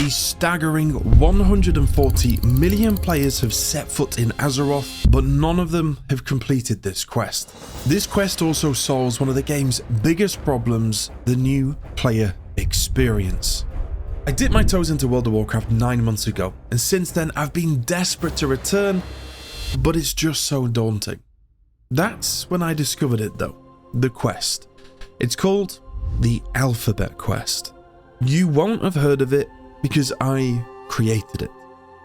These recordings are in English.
A staggering 140 million players have set foot in Azeroth, but none of them have completed this quest. This quest also solves one of the game's biggest problems, the new player experience. I dipped my toes into World of Warcraft 9 months ago, and since then I've been desperate to return, but it's just so daunting. That's when I discovered it though, the quest. It's called the Alphabet Quest. You won't have heard of it because I created it.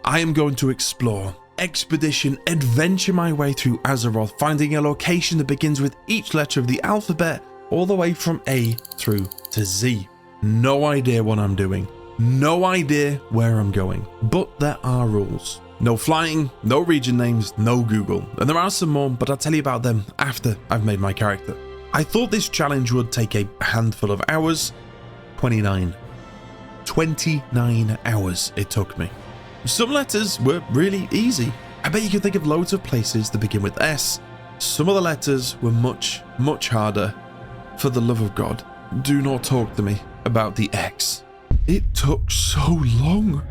I am going to explore, expedition, adventure my way through Azeroth, finding a location that begins with each letter of the alphabet all the way from A through to Z. No idea what I'm doing, no idea where I'm going, but there are rules. No flying, no region names, no Google, and there are some more, but I'll tell you about them after I've made my character. I thought this challenge would take a handful of hours. 29 hours it took me. Some letters were really easy. I bet you can think of loads of places that begin with S. Some of the letters were much harder. For the love of God, do not talk to me about the X. It took so long.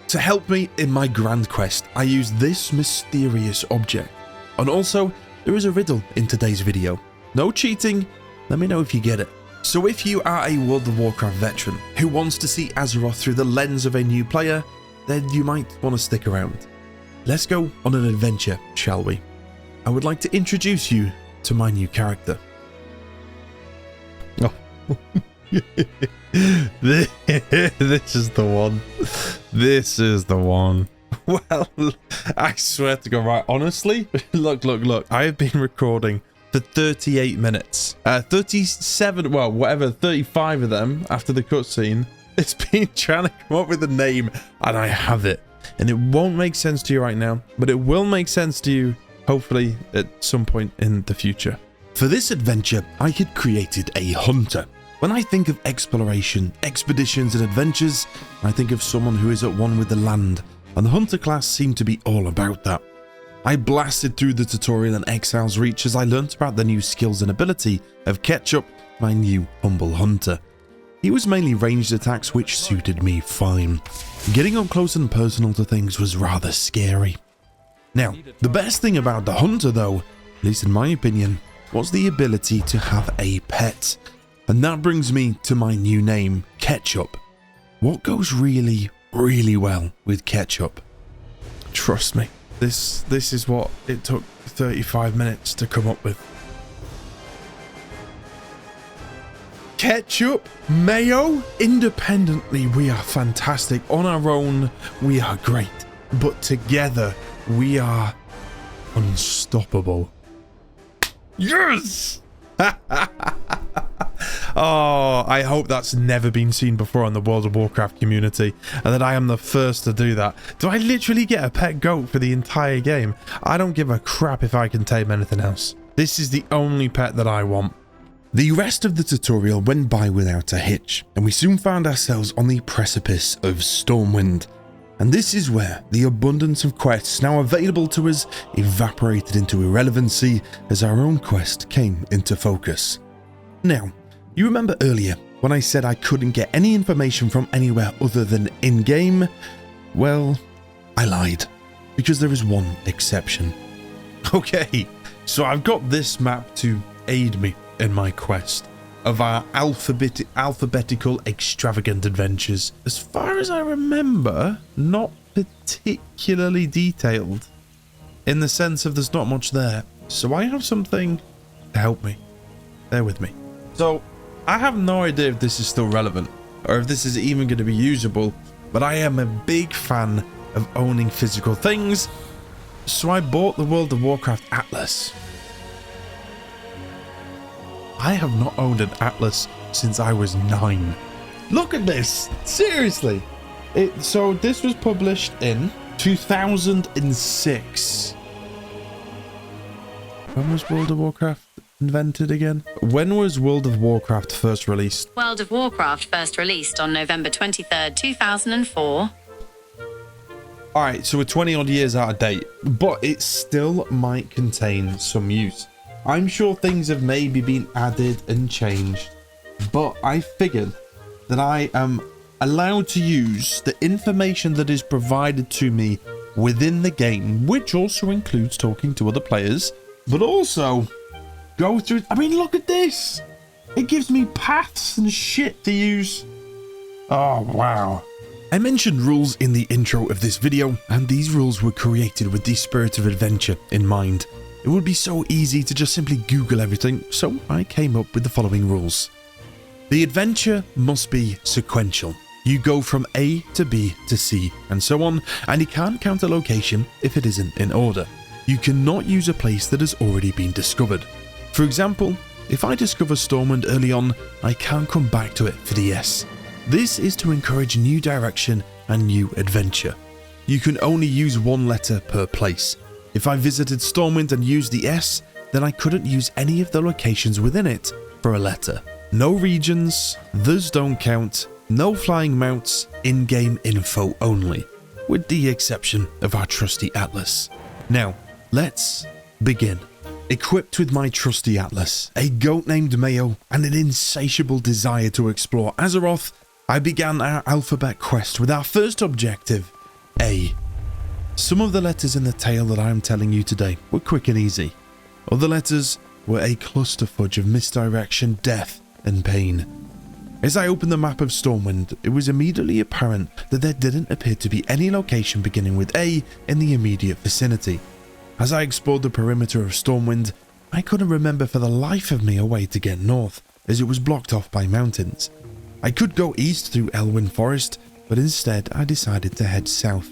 To help me in my grand quest, I used this mysterious object. And also, there is a riddle in today's video. No cheating, let me know if you get it. So if you are a World of Warcraft veteran who wants to see Azeroth through the lens of a new player, then you might want to stick around. Let's go on an adventure, shall we? I would like to introduce you to my new character. Oh. This is the one. This is the one. Well, I swear to God, right, honestly, look. I have been recording for 38 minutes. 37, well, whatever, 35 of them after the cutscene. It's been trying to come up with a name, and I have it. And it won't make sense to you right now, but it will make sense to you, hopefully, at some point in the future. For this adventure, I had created a hunter. When I think of exploration, expeditions, and adventures, I think of someone who is at one with the land, and the hunter class seemed to be all about that. I blasted through the tutorial in Exile's Reach as I learnt about the new skills and ability of Ketchup, my new humble hunter. He was mainly ranged attacks, which suited me fine. Getting up close and personal to things was rather scary. Now, the best thing about the hunter though, at least in my opinion, was the ability to have a pet. And that brings me to my new name, Ketchup. What goes really well with Ketchup? Trust me. This is what it took 35 minutes to come up with. Ketchup, mayo, independently we are fantastic. On our own, we are great. But together, we are unstoppable. Yes! Oh, I hope that's never been seen before on the World of Warcraft community, and that I am the first to do that. Do I literally get a pet goat for the entire game? I don't give a crap if I can tame anything else. This is the only pet that I want. The rest of the tutorial went by without a hitch, and we soon found ourselves on the precipice of Stormwind. And this is where the abundance of quests now available to us evaporated into irrelevancy as our own quest came into focus. Now, you remember earlier when I said I couldn't get any information from anywhere other than in-game? Well, I lied, because there is one exception. Okay, so I've got this map to aid me in my quest of our alphabetical extravagant adventures. As far as I remember, not particularly detailed, in the sense of there's not much there. So I have something to help me. Bear with me. So, I have no idea if this is still relevant, or if this is even going to be usable, but I am a big fan of owning physical things, so I bought the World of Warcraft Atlas. I have not owned an Atlas since I was 9. Look at this! Seriously! So this was published in 2006. When was World of Warcraft invented again? When was World of Warcraft first released? World of Warcraft first released on November 23rd, 2004. Alright, so we're 20 odd years out of date, but it still might contain some use. I'm sure things have maybe been added and changed, but I figured that I am allowed to use the information that is provided to me within the game, which also includes talking to other players, but also go through. I mean, look at this. It gives me paths and shit to use. Oh, wow. I mentioned rules in the intro of this video, and these rules were created with the spirit of adventure in mind. It would be so easy to just simply Google everything, so I came up with the following rules. The adventure must be sequential. You go from A to B to C and so on, and you can't count a location if it isn't in order. You cannot use a place that has already been discovered. For example, if I discover Stormwind early on, I can't come back to it for the S. This is to encourage new direction and new adventure. You can only use one letter per place. If I visited Stormwind and used the S, then I couldn't use any of the locations within it for a letter. No regions, those don't count, no flying mounts, in-game info only, with the exception of our trusty atlas. Now, let's begin. Equipped with my trusty atlas, a goat named Mayo, and an insatiable desire to explore Azeroth, I began our alphabet quest with our first objective, A. Some of the letters in the tale that I am telling you today were quick and easy. Other letters were a clusterfudge of misdirection, death, and pain. As I opened the map of Stormwind, it was immediately apparent that there didn't appear to be any location beginning with A in the immediate vicinity. As I explored the perimeter of Stormwind, I couldn't remember for the life of me a way to get north, as it was blocked off by mountains. I could go east through Elwyn Forest, but instead I decided to head south.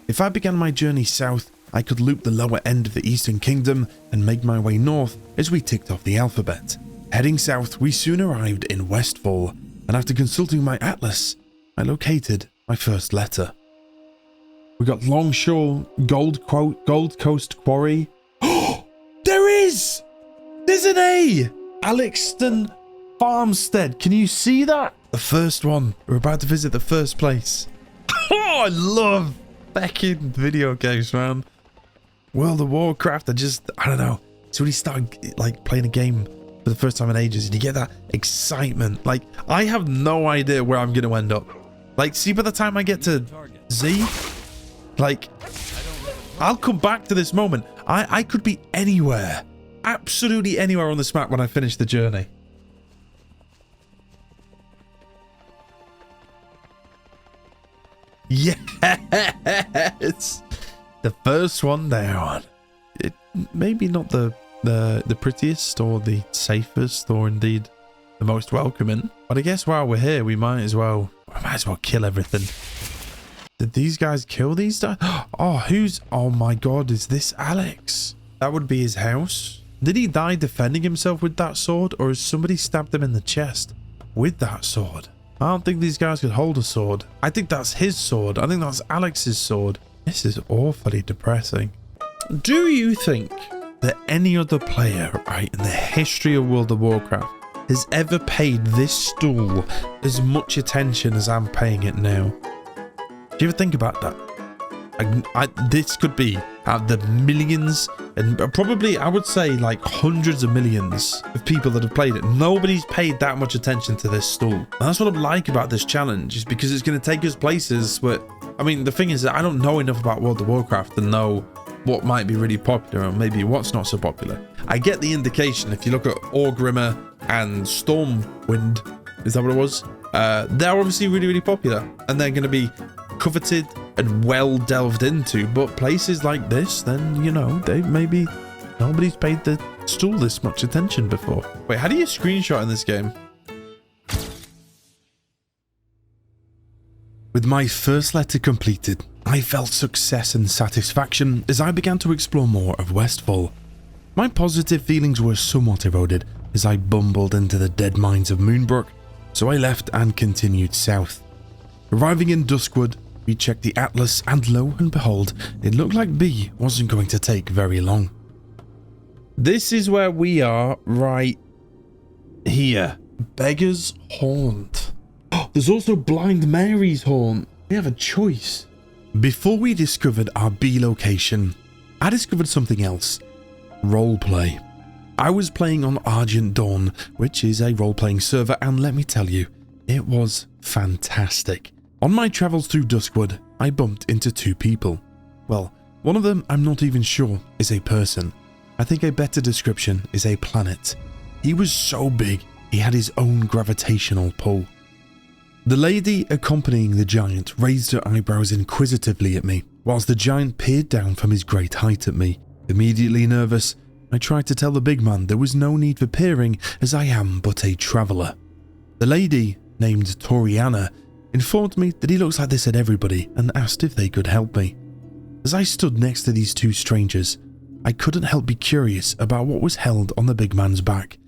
If I began my journey south, I could loop the lower end of the Eastern Kingdom and make my way north as we ticked off the alphabet. Heading south, we soon arrived in Westfall, and after consulting my atlas, I located my first letter. We got Longshore, Gold Coast Quarry. Oh, there is! There's an A! Alixton Farmstead. Can you see that? The first one. We're about to visit the first place. Oh, I love fucking video games, man. World of Warcraft, I don't know. So when you start like playing a game for the first time in ages, and you get that excitement. Like, I have no idea where I'm going to end up. Like, see, by the time I get to Z, like, I'll come back to this moment. I could be anywhere. Absolutely anywhere on this map when I finish the journey. Yes! The first one down. It maybe not the prettiest or the safest or indeed the most welcoming, but I guess while we're here we might as well kill everything. Did these guys kill these guys? Oh my god, is this Alex? That would be his house. Did he die defending himself with that sword, or has somebody stabbed him in the chest with that sword? I don't think these guys could hold a sword. I think that's his sword. I think that's Alex's sword. This is awfully depressing. Do you think that any other player, right, in the history of World of Warcraft has ever paid this stool as much attention as I'm paying it now? Do you ever think about that? This could be out of the millions, and probably I would say like hundreds of millions of people that have played it. Nobody's paid that much attention to this stool. And that's what I like about this challenge, is because it's going to take us places where, I mean, the thing is that I don't know enough about World of Warcraft to know what might be really popular and maybe what's not so popular. I get the indication if you look at Orgrimmar and Stormwind, is that what it was? They're obviously really, really popular, and they're going to be coveted and well delved into, but places like this, then, you know, nobody's paid the stool this much attention before. Wait, how do you screenshot in this game? With my first letter completed, I felt success and satisfaction as I began to explore more of Westfall. My positive feelings were somewhat eroded as I bumbled into the dead mines of Moonbrook, so I left and continued south. Arriving in Duskwood, we checked the atlas, and lo and behold, it looked like B wasn't going to take very long. This is where we are, right here. Beggar's Haunt. There's also Blind Mary's Haunt. We have a choice. Before we discovered our B location, I discovered something else. Roleplay. I was playing on Argent Dawn, which is a role-playing server, and let me tell you, It was fantastic. On my travels through Duskwood, I bumped into 2 people. Well, one of them I'm not even sure is a person. I think a better description is a planet. He was so big, he had his own gravitational pull. The lady accompanying the giant raised her eyebrows inquisitively at me, whilst the giant peered down from his great height at me. Immediately nervous, I tried to tell the big man there was no need for peering, as I am but a traveller. The lady, named Toriana, informed me that he looks like this at everybody and asked if they could help me. As I stood next to these 2 strangers, I couldn't help be curious about what was held on the big man's back.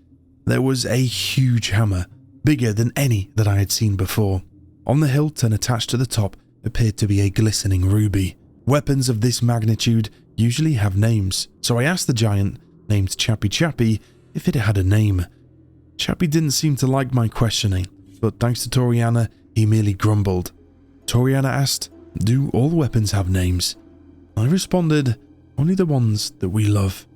There was a huge hammer, bigger than any that I had seen before. On the hilt and attached to the top appeared to be a glistening ruby. Weapons of this magnitude usually have names, so I asked the giant, named Chappy Chappy, if it had a name. Chappy didn't seem to like my questioning, but thanks to Toriana, he merely grumbled. Toriana asked, "Do all weapons have names?" I responded, "Only the ones that we love."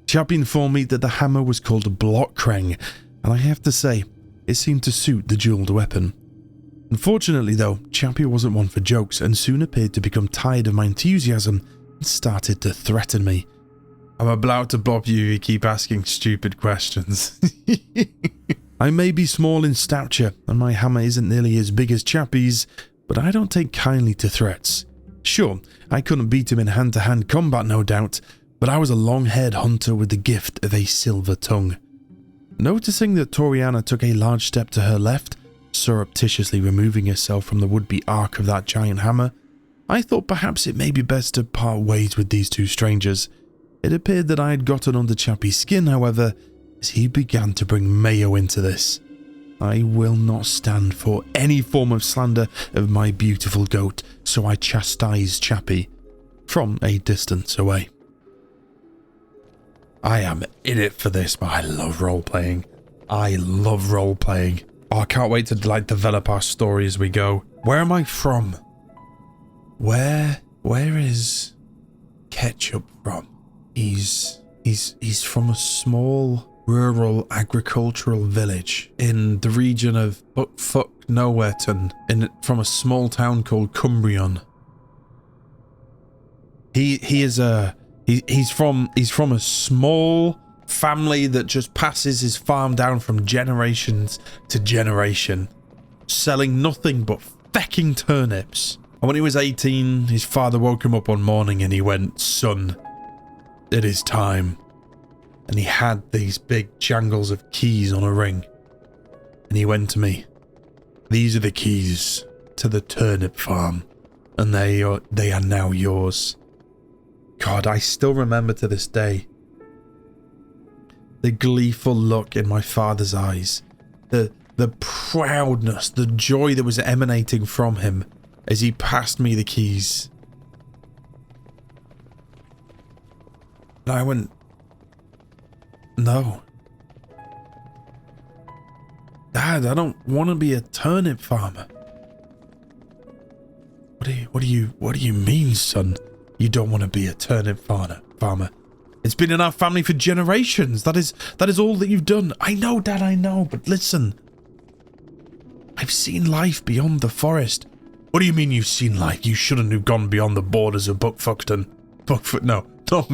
Chappy informed me that the hammer was called Blockkreng, and I have to say, it seemed to suit the jeweled weapon. Unfortunately though, Chappy wasn't one for jokes and soon appeared to become tired of my enthusiasm and started to threaten me. "I'm about to bop you if you keep asking stupid questions." I may be small in stature and my hammer isn't nearly as big as Chappy's, but I don't take kindly to threats. Sure, I couldn't beat him in hand-to-hand combat no doubt, but I was a long-haired hunter with the gift of a silver tongue. Noticing that Toriana took a large step to her left, surreptitiously removing herself from the would-be arc of that giant hammer, I thought perhaps it may be best to part ways with these 2 strangers. It appeared that I had gotten under Chappy's skin, however, as he began to bring mayo into this. I will not stand for any form of slander of my beautiful goat, so I chastised Chappy from a distance away. I am in it for this, but I love role-playing. I love role-playing. Oh, I can't wait to develop our story as we go. Where am I from? Where is Ketchup from? He's from a small rural agricultural village in the region of Buckfuck Nowhereton, from a small town called Cumbrion. He's from a small family that just passes his farm down from generations to generation, selling nothing but fecking turnips. And when he was 18, his father woke him up one morning and he went, "Son, it is time." And he had these big jangles of keys on a ring. And he went to me, "These are the keys to the turnip farm, and they are now yours." God, I still remember to this day the gleeful look in my father's eyes, the proudness, the joy that was emanating from him as he passed me the keys. And I went, "No. Dad, I don't want to be a turnip farmer." What do you mean, son? You don't want to be a turnip farmer? It's been in our family for generations. That is all that you've done. I know, Dad, I know, but listen. I've seen life beyond the forest. What do you mean you've seen life? You shouldn't have gone beyond the borders of Buckfuckton. No, not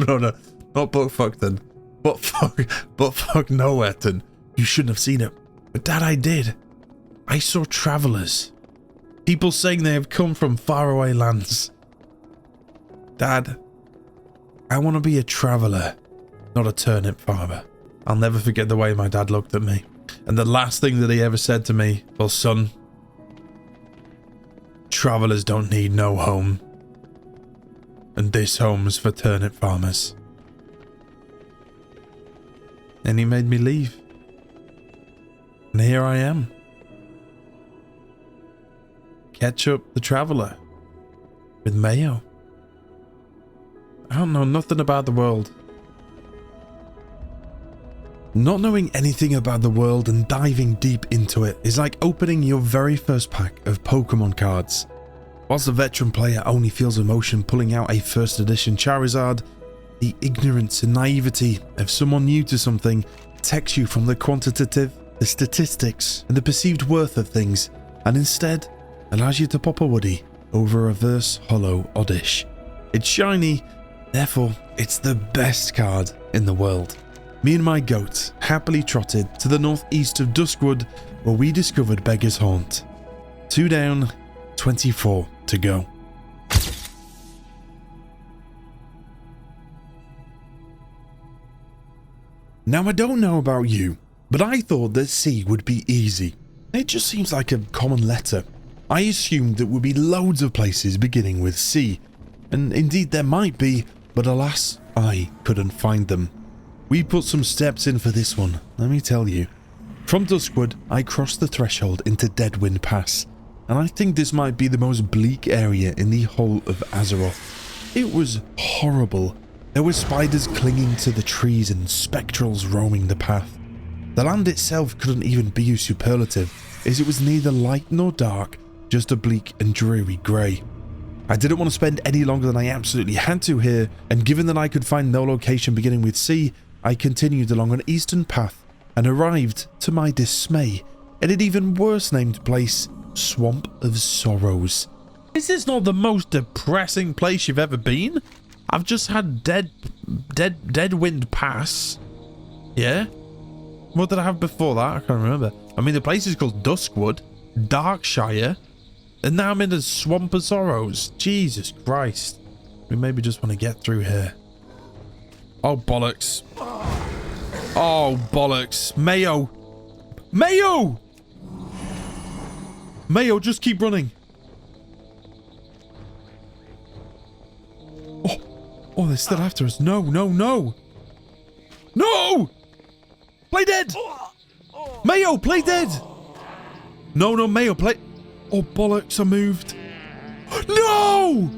Buckfuckton. Buckfuck Nowhereton. You shouldn't have seen it. But Dad, I did. I saw travelers. People saying they have come from faraway lands. Dad, I want to be a traveller, not a turnip farmer. I'll never forget the way my dad looked at me. And the last thing that he ever said to me, "Well, son, travellers don't need no home. And this home's for turnip farmers." And he made me leave. And here I am. Ketchup the Traveller. With mayo. I don't know nothing about the world. Not knowing anything about the world and diving deep into it is like opening your very first pack of Pokemon cards. Whilst the veteran player only feels emotion pulling out a first edition Charizard, the ignorance and naivety of someone new to something takes you from the quantitative the statistics, and the perceived worth of things, and instead allows you to pop a woody over a reverse hollow oddish. It's shiny, therefore it's the best card in the world. Me and my goat happily trotted to the northeast of Duskwood, where we discovered Beggar's Haunt. 2 down, 24 to go. Now I don't know about you, but I thought that C would be easy. It just seems like a common letter. I assumed there would be loads of places beginning with C, and indeed there might be, but alas, I couldn't find them. We put some steps in for this one, let me tell you. From Duskwood, I crossed the threshold into Deadwind Pass, and I think this might be the most bleak area in the whole of Azeroth. It was horrible. There were spiders clinging to the trees and spectrals roaming the path. The land itself couldn't even be a superlative, as it was neither light nor dark, just a bleak and dreary grey. I didn't want to spend any longer than I absolutely had to here, and given that I could find no location beginning with C, I continued along an eastern path and arrived, to my dismay, at an even worse named place, Swamp of Sorrows. Is this not the most depressing place you've ever been? I've just had Deadwind Pass. Yeah? What did I have before that? I can't remember. I mean, the place is called Duskwood, Darkshire, and now I'm in the Swamp of Sorrows. Jesus Christ. We maybe just want to get through here. Oh, bollocks. Oh, bollocks. Mayo. Mayo! Mayo, just keep running. Oh, they're still after us. No, no, no. No! Play dead! Mayo, play dead! No, no, Mayo, play... Oh, bollocks, I moved. No!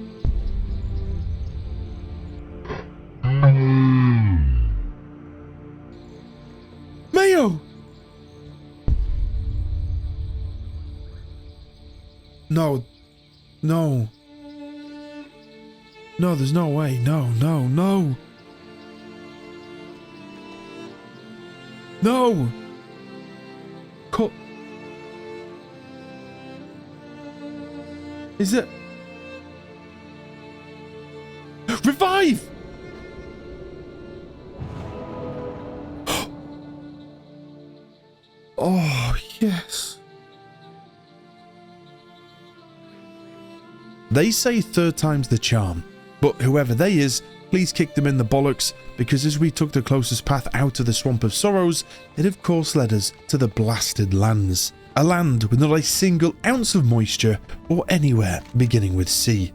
Mayo! No. No. No, there's no way. No, no, no. No! Cut. Is it? Revive! Oh, yes. They say third time's the charm, but whoever they is, please kick them in the bollocks, because as we took the closest path out of the Swamp of Sorrows, it of course led us to the Blasted Lands, a land with not a single ounce of moisture or anywhere beginning with C.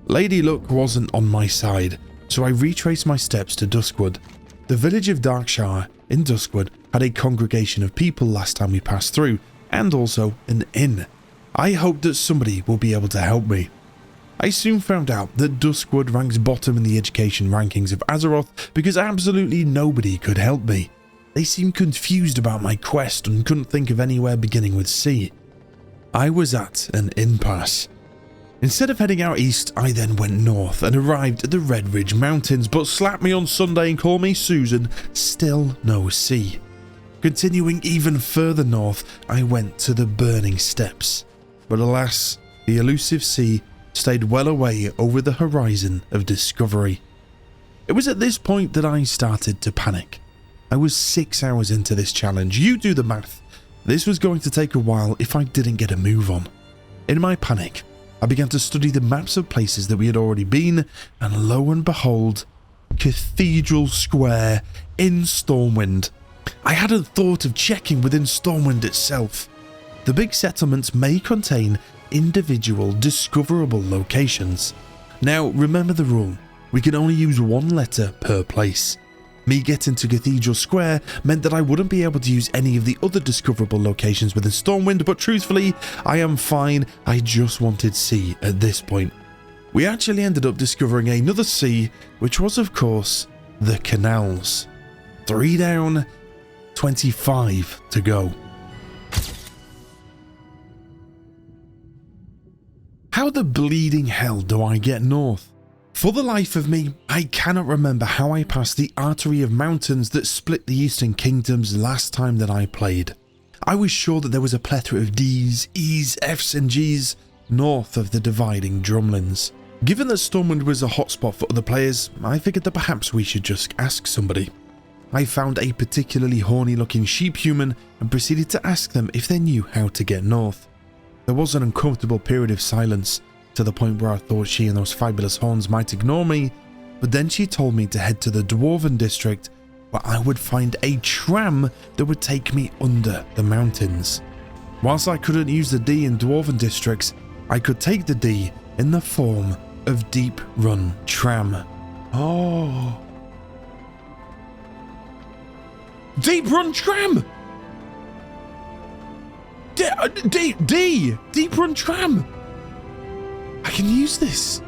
Lady Luck wasn't on my side, so I retraced my steps to Duskwood. The village of Darkshire in Duskwood had a congregation of people last time we passed through, and also an inn. I hoped that somebody will be able to help me. I soon found out that Duskwood ranks bottom in the education rankings of Azeroth because absolutely nobody could help me. They seemed confused about my quest and couldn't think of anywhere beginning with C. I was at an impasse. Instead of heading out east, I then went north and arrived at the Red Ridge Mountains, but slap me on Sunday and call me Susan, still no C. Continuing even further north, I went to the Burning Steppes. But alas, the elusive C stayed well away over the horizon of discovery. It was at this point that I started to panic. I was 6 hours into this challenge. You do the math. This was going to take a while if I didn't get a move on. In my panic, I began to study the maps of places that we had already been, and lo and behold, Cathedral Square in Stormwind. I hadn't thought of checking within Stormwind itself. The big settlements may contain individual discoverable locations. Now remember the rule, we can only use one letter per place. Me getting to Cathedral Square meant that I wouldn't be able to use any of the other discoverable locations within Stormwind, but truthfully, I am fine, I just wanted C at this point. We actually ended up discovering another C, which was of course, the canals. 3 down, 25 to go. How the bleeding hell do I get north? For the life of me, I cannot remember how I passed the artery of mountains that split the Eastern Kingdoms last time that I played. I was sure that there was a plethora of D's, E's, F's and G's north of the dividing drumlins. Given that Stormwind was a hotspot for other players, I figured that perhaps we should just ask somebody. I found a particularly horny looking sheep human and proceeded to ask them if they knew how to get north. There was an uncomfortable period of silence, to the point where I thought she and those fabulous horns might ignore me, but then she told me to head to the Dwarven district where I would find a tram that would take me under the mountains. Whilst I couldn't use the D in Dwarven districts, I could take the D in the form of Deep Run Tram. Oh. Deep Run Tram! Deep Run Tram! I can use this.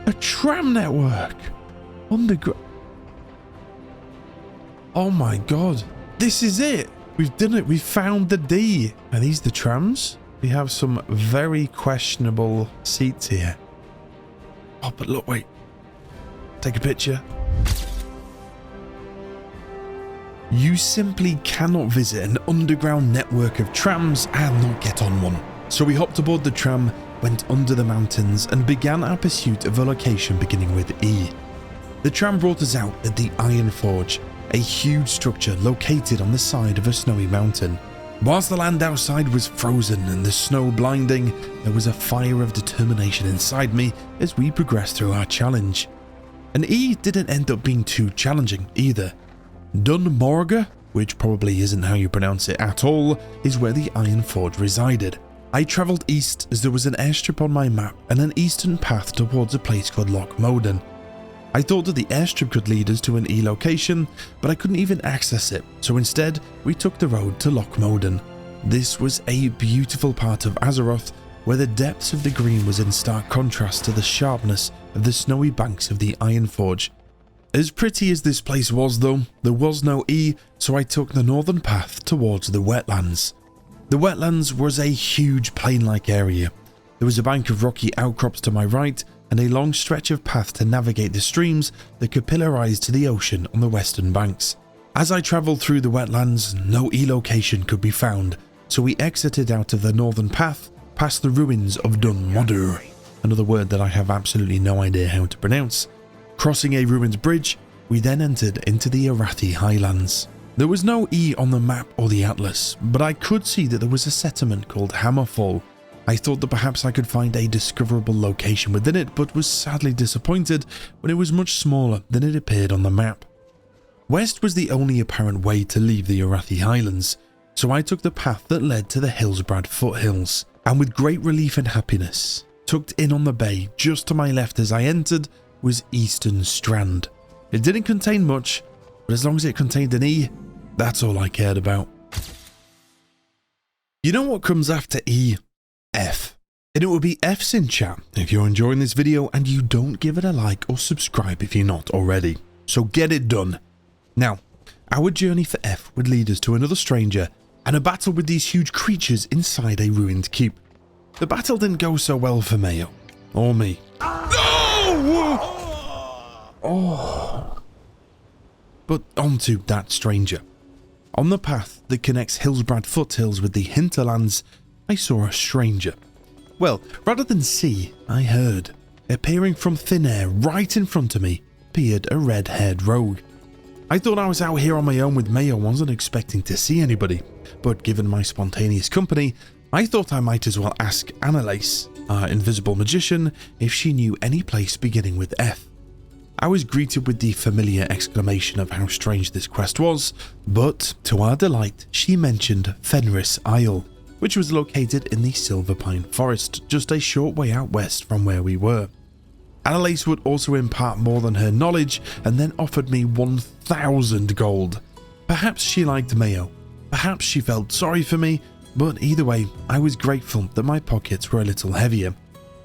A tram network. Underground. Oh my god. This is it. We've done it. We found the D. Are these the trams? We have some very questionable seats here. Oh, but look, wait. Take a picture. You simply cannot visit an underground network of trams and not get on one. So we hopped aboard the tram, went under the mountains and began our pursuit of a location beginning with E. The tram brought us out at the Iron Forge, a huge structure located on the side of a snowy mountain. Whilst the land outside was frozen and the snow blinding, there was a fire of determination inside me as we progressed through our challenge. And E didn't end up being too challenging either. Dunmorga, which probably isn't how you pronounce it at all, is where the Iron Forge resided. I travelled east as there was an airstrip on my map and an eastern path towards a place called Loch Moden. I thought that the airstrip could lead us to an E location, but I couldn't even access it, so instead we took the road to Loch Moden. This was a beautiful part of Azeroth, where the depths of the green was in stark contrast to the sharpness of the snowy banks of the Iron Forge. As pretty as this place was though, there was no E, so I took the northern path towards the wetlands. The wetlands was a huge plain-like area. There was a bank of rocky outcrops to my right and a long stretch of path to navigate the streams that capillarized to the ocean on the western banks. As I travelled through the wetlands, no E location could be found, so we exited out of the northern path past the ruins of Dunmorga, another word that I have absolutely no idea how to pronounce. Crossing a ruined bridge, we then entered into the Arathi Highlands. There was no E on the map or the atlas, but I could see that there was a settlement called Hammerfall. I thought that perhaps I could find a discoverable location within it, but was sadly disappointed when it was much smaller than it appeared on the map. West was the only apparent way to leave the Arathi Highlands, so I took the path that led to the Hillsbrad foothills, and with great relief and happiness, tucked in on the bay just to my left as I entered was Eastern Strand. It didn't contain much, but as long as it contained an E, that's all I cared about. You know what comes after E? F. And it will be F's in chat if you're enjoying this video and you don't give it a like or subscribe if you're not already. So get it done. Now, our journey for F would lead us to another stranger and a battle with these huge creatures inside a ruined keep. The battle didn't go so well for Mayo. Or me. Oh. But onto that stranger. On the path that connects Hillsbrad foothills with the hinterlands, I saw a stranger. Well, rather than see, I heard. Appearing from thin air right in front of me, appeared a red-haired rogue. I thought I was out here on my own with Mayo, wasn't expecting to see anybody, but given my spontaneous company, I thought I might as well ask Annalise, our invisible magician, if she knew any place beginning with F. I was greeted with the familiar exclamation of how strange this quest was, but to our delight, she mentioned Fenris Isle, which was located in the Silverpine Forest, just a short way out west from where we were. Annalise would also impart more than her knowledge and then offered me 1,000 gold. Perhaps she liked Mayo, perhaps she felt sorry for me, but either way, I was grateful that my pockets were a little heavier.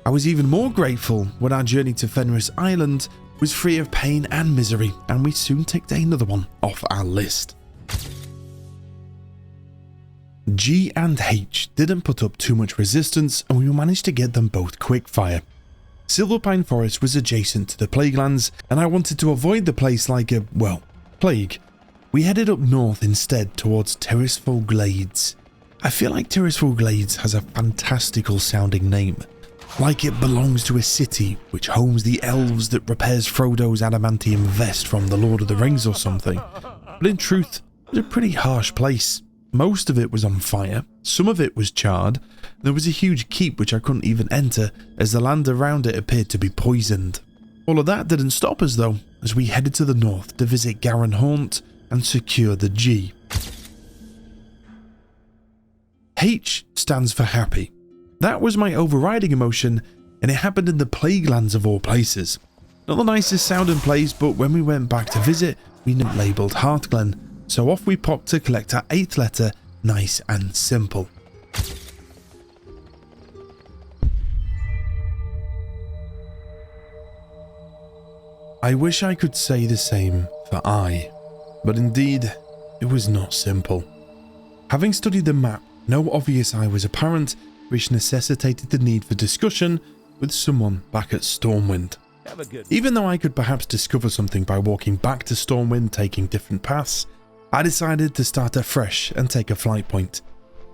I was even more grateful when our journey to Fenris Island was free of pain and misery, and we soon ticked another one off our list. G and H didn't put up too much resistance, and we managed to get them both quickfire. Silverpine Forest was adjacent to the Plaguelands, and I wanted to avoid the place like a, well, plague. We headed up north instead towards Terraceful Glades. I feel like Terraceful Glades has a fantastical sounding name, like it belongs to a city which homes the elves that repairs Frodo's adamantium vest from The Lord of the Rings or something. But in truth, it was a pretty harsh place. Most of it was on fire, some of it was charred, there was a huge keep which I couldn't even enter as the land around it appeared to be poisoned. All of that didn't stop us though, as we headed to the north to visit Garen Haunt and secure the G. H stands for happy. That was my overriding emotion, and it happened in the Plague Lands of all places. Not the nicest sounding place, but when we went back to visit, we labelled Heartglen, so off we popped to collect our 8th letter, nice and simple. I wish I could say the same for I, but indeed, it was not simple. Having studied the map, no obvious I was apparent, which necessitated the need for discussion with someone back at Stormwind. Even though I could perhaps discover something by walking back to Stormwind taking different paths, I decided to start afresh and take a flight point,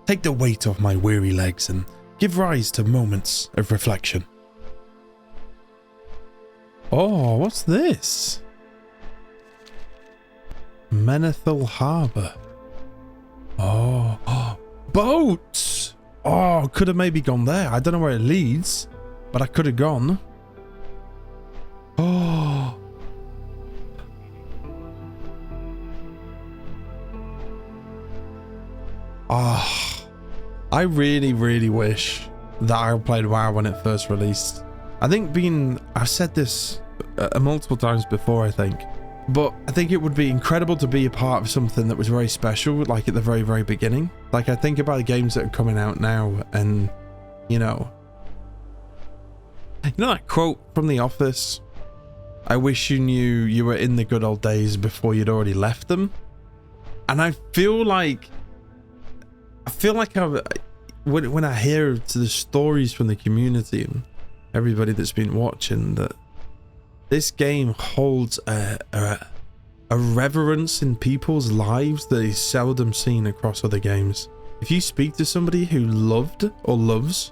take the weight off my weary legs and give rise to moments of reflection. Oh, what's this? Menethil Harbour. Oh, boats! Oh, could have maybe gone there. I don't know where it leads, but I could have gone. Oh. Ah. I really, really wish that I played WoW when it first released. I think I've said this multiple times before, I think. But I think it would be incredible to be a part of something that was very special, like at the very, very beginning. Like I think about the games that are coming out now and, you know that quote from The Office? I wish you knew you were in the good old days before you'd already left them. And I feel like when I hear the stories from the community and everybody that's been watching, that this game holds a reverence in people's lives that is seldom seen across other games. If you speak to somebody who loved or loves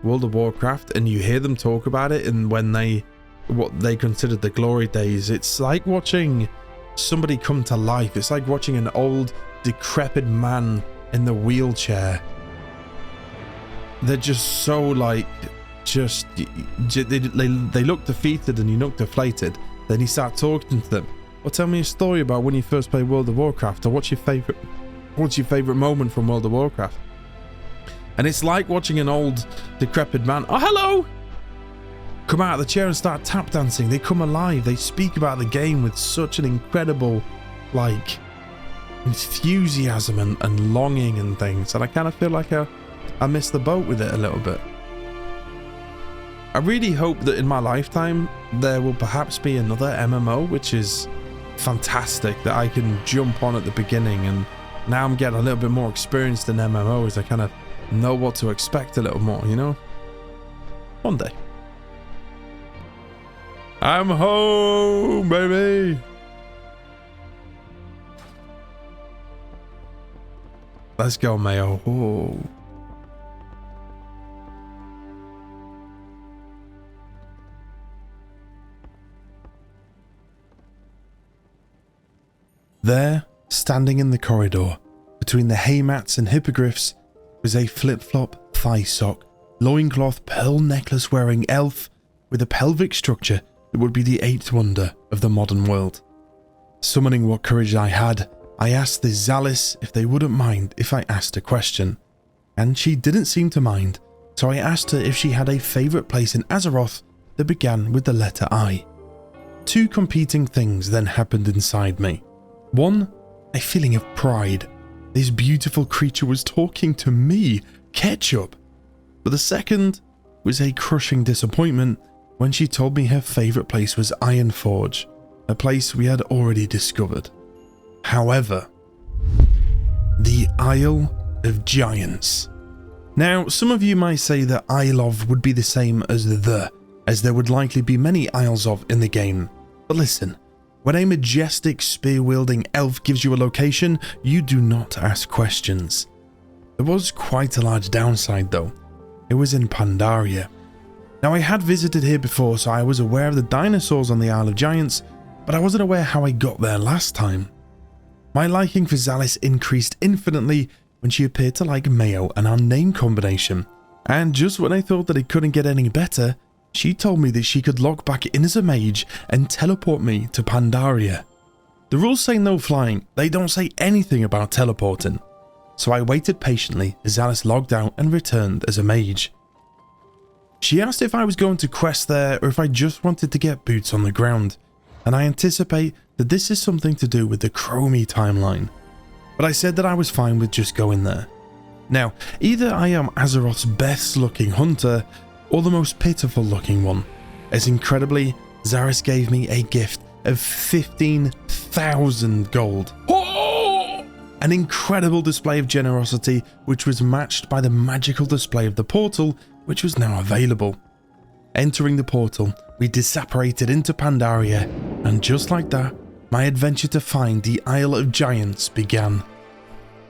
World of Warcraft and you hear them talk about it and what they considered the glory days, it's like watching somebody come to life. It's like watching an old decrepit man in the wheelchair. They're just so like they look defeated and you look deflated. Then you start talking to them. Well, tell me a story about when you first played World of Warcraft, or what's your favorite moment from World of Warcraft? And it's like watching an old decrepit man, oh hello, come out of the chair and start tap dancing. They come alive. They speak about the game with such an incredible like enthusiasm and longing and things. And I kind of feel like I missed the boat with it a little bit. I really hope that in my lifetime there will perhaps be another MMO which is fantastic that I can jump on at the beginning, and now I'm getting a little bit more experienced in MMOs. I kind of know what to expect a little more, you know? One day. I'm home, baby! Let's go, Mayo. Oh. There, standing in the corridor, between the haymats and hippogriffs, was a flip-flop, thigh sock, loincloth, pearl necklace wearing elf with a pelvic structure that would be the 8th wonder of the modern world. Summoning what courage I had, I asked the Zalis if they wouldn't mind if I asked a question, and she didn't seem to mind, so I asked her if she had a favourite place in Azeroth that began with the letter I. Two competing things then happened inside me. One, a feeling of pride. This beautiful creature was talking to me, Ketchup. But the second was a crushing disappointment when she told me her favourite place was Ironforge, a place we had already discovered. However, the Isle of Giants. Now, some of you might say that Isle of would be the same as as there would likely be many Isles of in the game. But listen, When a majestic spear-wielding elf gives you a location, you do not ask questions. There was quite a large downside though. It was in Pandaria. Now I had visited here before, so I was aware of the dinosaurs on the Isle of Giants, but I wasn't aware how I got there last time. My liking for Xalis increased infinitely when she appeared to like Mayo and our name combination, and just when I thought that it couldn't get any better, she told me that she could log back in as a mage and teleport me to Pandaria. The rules say no flying, they don't say anything about teleporting. So I waited patiently as Xalis logged out and returned as a mage. She asked if I was going to quest there or if I just wanted to get boots on the ground, and I anticipate that this is something to do with the Chromie timeline. But I said that I was fine with just going there. Now, either I am Azeroth's best looking hunter or the most pitiful looking one, as incredibly, Xalis gave me a gift of 15,000 gold. Oh! An incredible display of generosity, which was matched by the magical display of the portal, which was now available. Entering the portal, we disapparated into Pandaria, and just like that, my adventure to find the Isle of Giants began.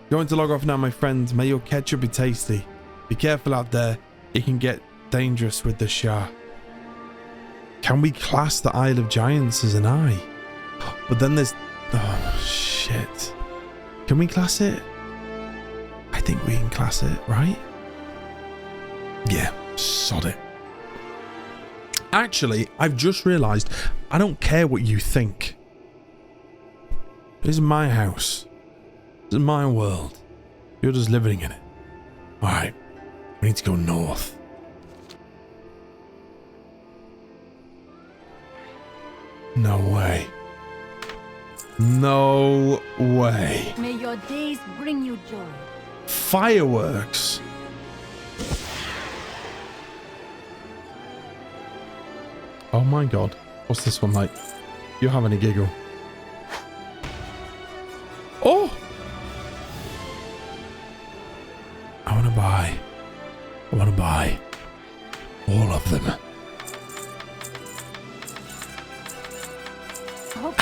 Going to log off now, my friends. May your ketchup be tasty. Be careful out there, it can get dangerous with the Shah. Can we class the Isle of Giants as an eye? But then there's... oh, shit. Can we class it? I think we can class it, right? Yeah, sod it. Actually, I've just realised I don't care what you think. This is my house. This is my world. You're just living in it. Alright, we need to go north. No way. No way. May your days bring you joy. Fireworks. Oh my god. What's this one like? You're having a giggle. Oh! I want to buy. I want to buy all of them.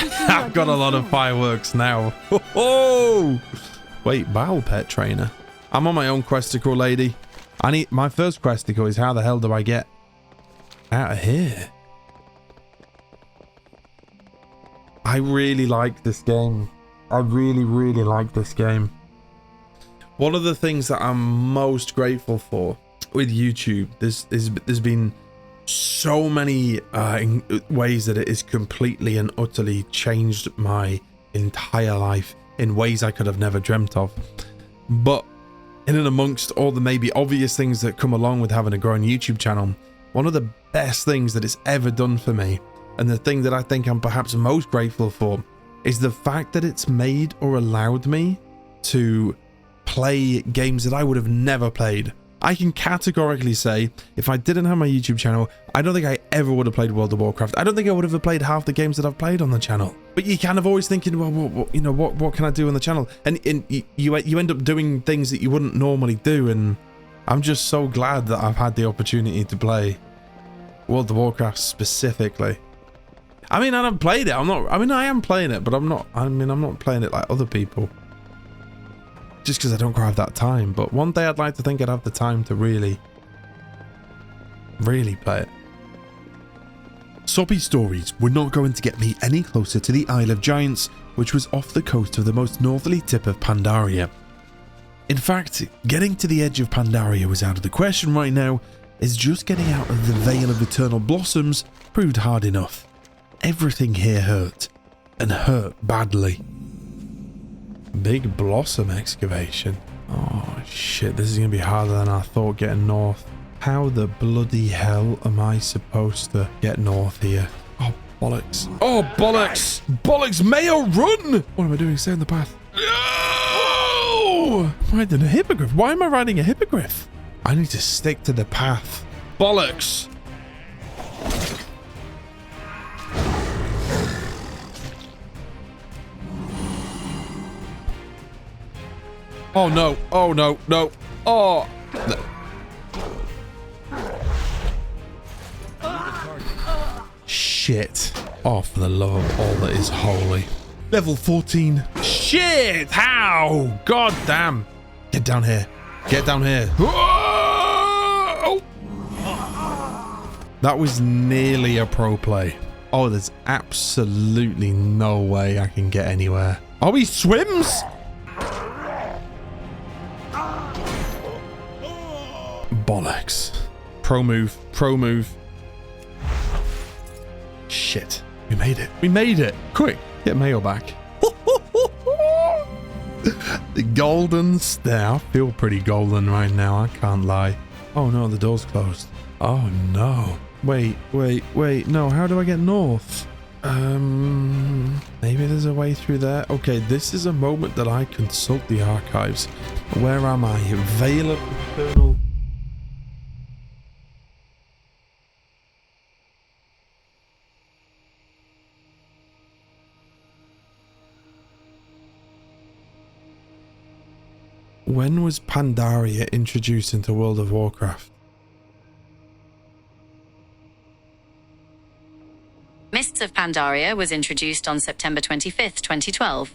I've got a lot of fireworks now. Oh! Wait, battle pet trainer. I'm on my own questicle, lady. I need my first questicle is how the hell do I get out of here? I really like this game. I really, really like this game. One of the things that I'm most grateful for with YouTube, there's been so many ways that it has completely and utterly changed my entire life in ways I could have never dreamt of. But in and amongst all the maybe obvious things that come along with having a growing YouTube channel, one of the best things that it's ever done for me, and the thing that I think I'm perhaps most grateful for, is the fact that it's made or allowed me to play games that I would have never played. I can categorically say, if I didn't have my YouTube channel, I don't think I ever would have played World of Warcraft. I don't think I would have played half the games that I've played on the channel. But you kind of always thinking, well, what can I do on the channel? And you end up doing things that you wouldn't normally do. And I'm just so glad that I've had the opportunity to play World of Warcraft specifically. I mean, I haven't played it. I am playing it, but I'm not playing it like other people. Just because I don't quite have that time. But one day I'd like to think I'd have the time to really play it. Soppy stories were not going to get me any closer to the Isle of Giants, which was off the coast of the most northerly tip of Pandaria. In fact, getting to the edge of Pandaria was out of the question right now, as just getting out of the Vale of Eternal Blossoms proved hard enough. Everything here hurt, and hurt badly. Big blossom excavation. Oh shit, this is gonna be harder than I thought getting north. How the bloody hell am I supposed to get north here? Oh bollocks. Oh bollocks! Bollocks, Mayo, run! What am I doing? Stay on the path. No! I'm riding a hippogriff. Why am I riding a hippogriff? I need to stick to the path. Bollocks! Oh no, oh no, no, oh! No. Shit. Oh, for the love of all that is holy. Level 14. Shit! How? God damn. Get down here. Get down here. Whoa! That was nearly a pro play. Oh, there's absolutely no way I can get anywhere. Oh, he swims? Bollocks. Pro move. Pro move. Shit. We made it. We made it. Quick. Get Mayo back. The golden stare. I feel pretty golden right now. I can't lie. Oh no, the door's closed. Oh no. Wait. No, how do I get north? Maybe there's a way through there. Okay, this is a moment that I consult the archives. Where am I? Vale of Eternal. When was Pandaria introduced into World of Warcraft? Mists of Pandaria was introduced on September 25th, 2012.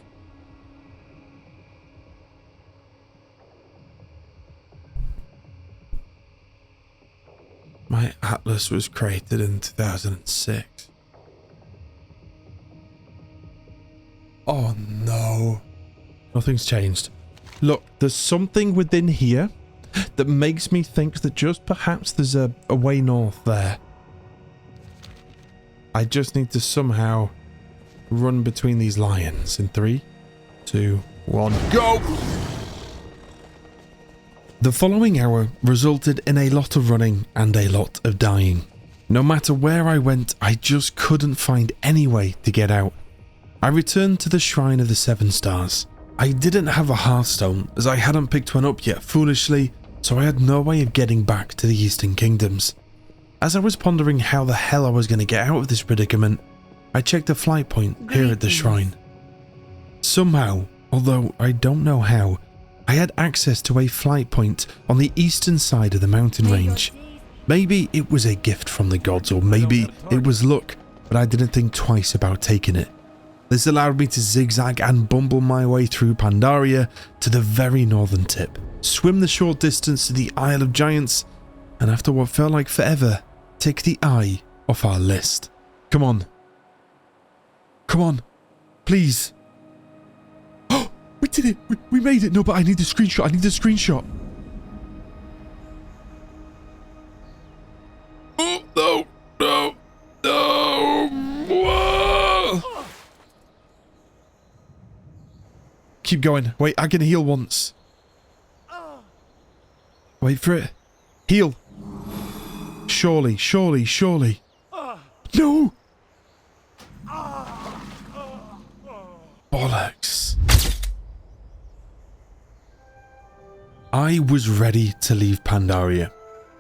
My atlas was created in 2006. Oh no. Nothing's changed. Look, there's something within here that makes me think that just perhaps there's a way north there. I just need to somehow run between these lions in 3, 2, 1, go! The following hour resulted in a lot of running and a lot of dying. No matter where I went, I just couldn't find any way to get out. I returned to the Shrine of the Seven Stars. I didn't have a Hearthstone as I hadn't picked one up yet foolishly, so I had no way of getting back to the Eastern Kingdoms. As I was pondering how the hell I was going to get out of this predicament, I checked a flight point here at the shrine. Somehow, although I don't know how, I had access to a flight point on the eastern side of the mountain range. Maybe it was a gift from the gods, or maybe it was luck, but I didn't think twice about taking it. This allowed me to zigzag and bumble my way through Pandaria to the very northern tip, swim the short distance to the Isle of Giants, and after what felt like forever, take the eye off our list. Come on. Come on. Please. Oh, we did it. We made it. No, but I need the screenshot. I need the screenshot. Oh, no. No. No. Whoa. Keep going. Wait, I can heal once. Wait for it. Heal. Surely, surely, surely. No! Bollocks. I was ready to leave Pandaria.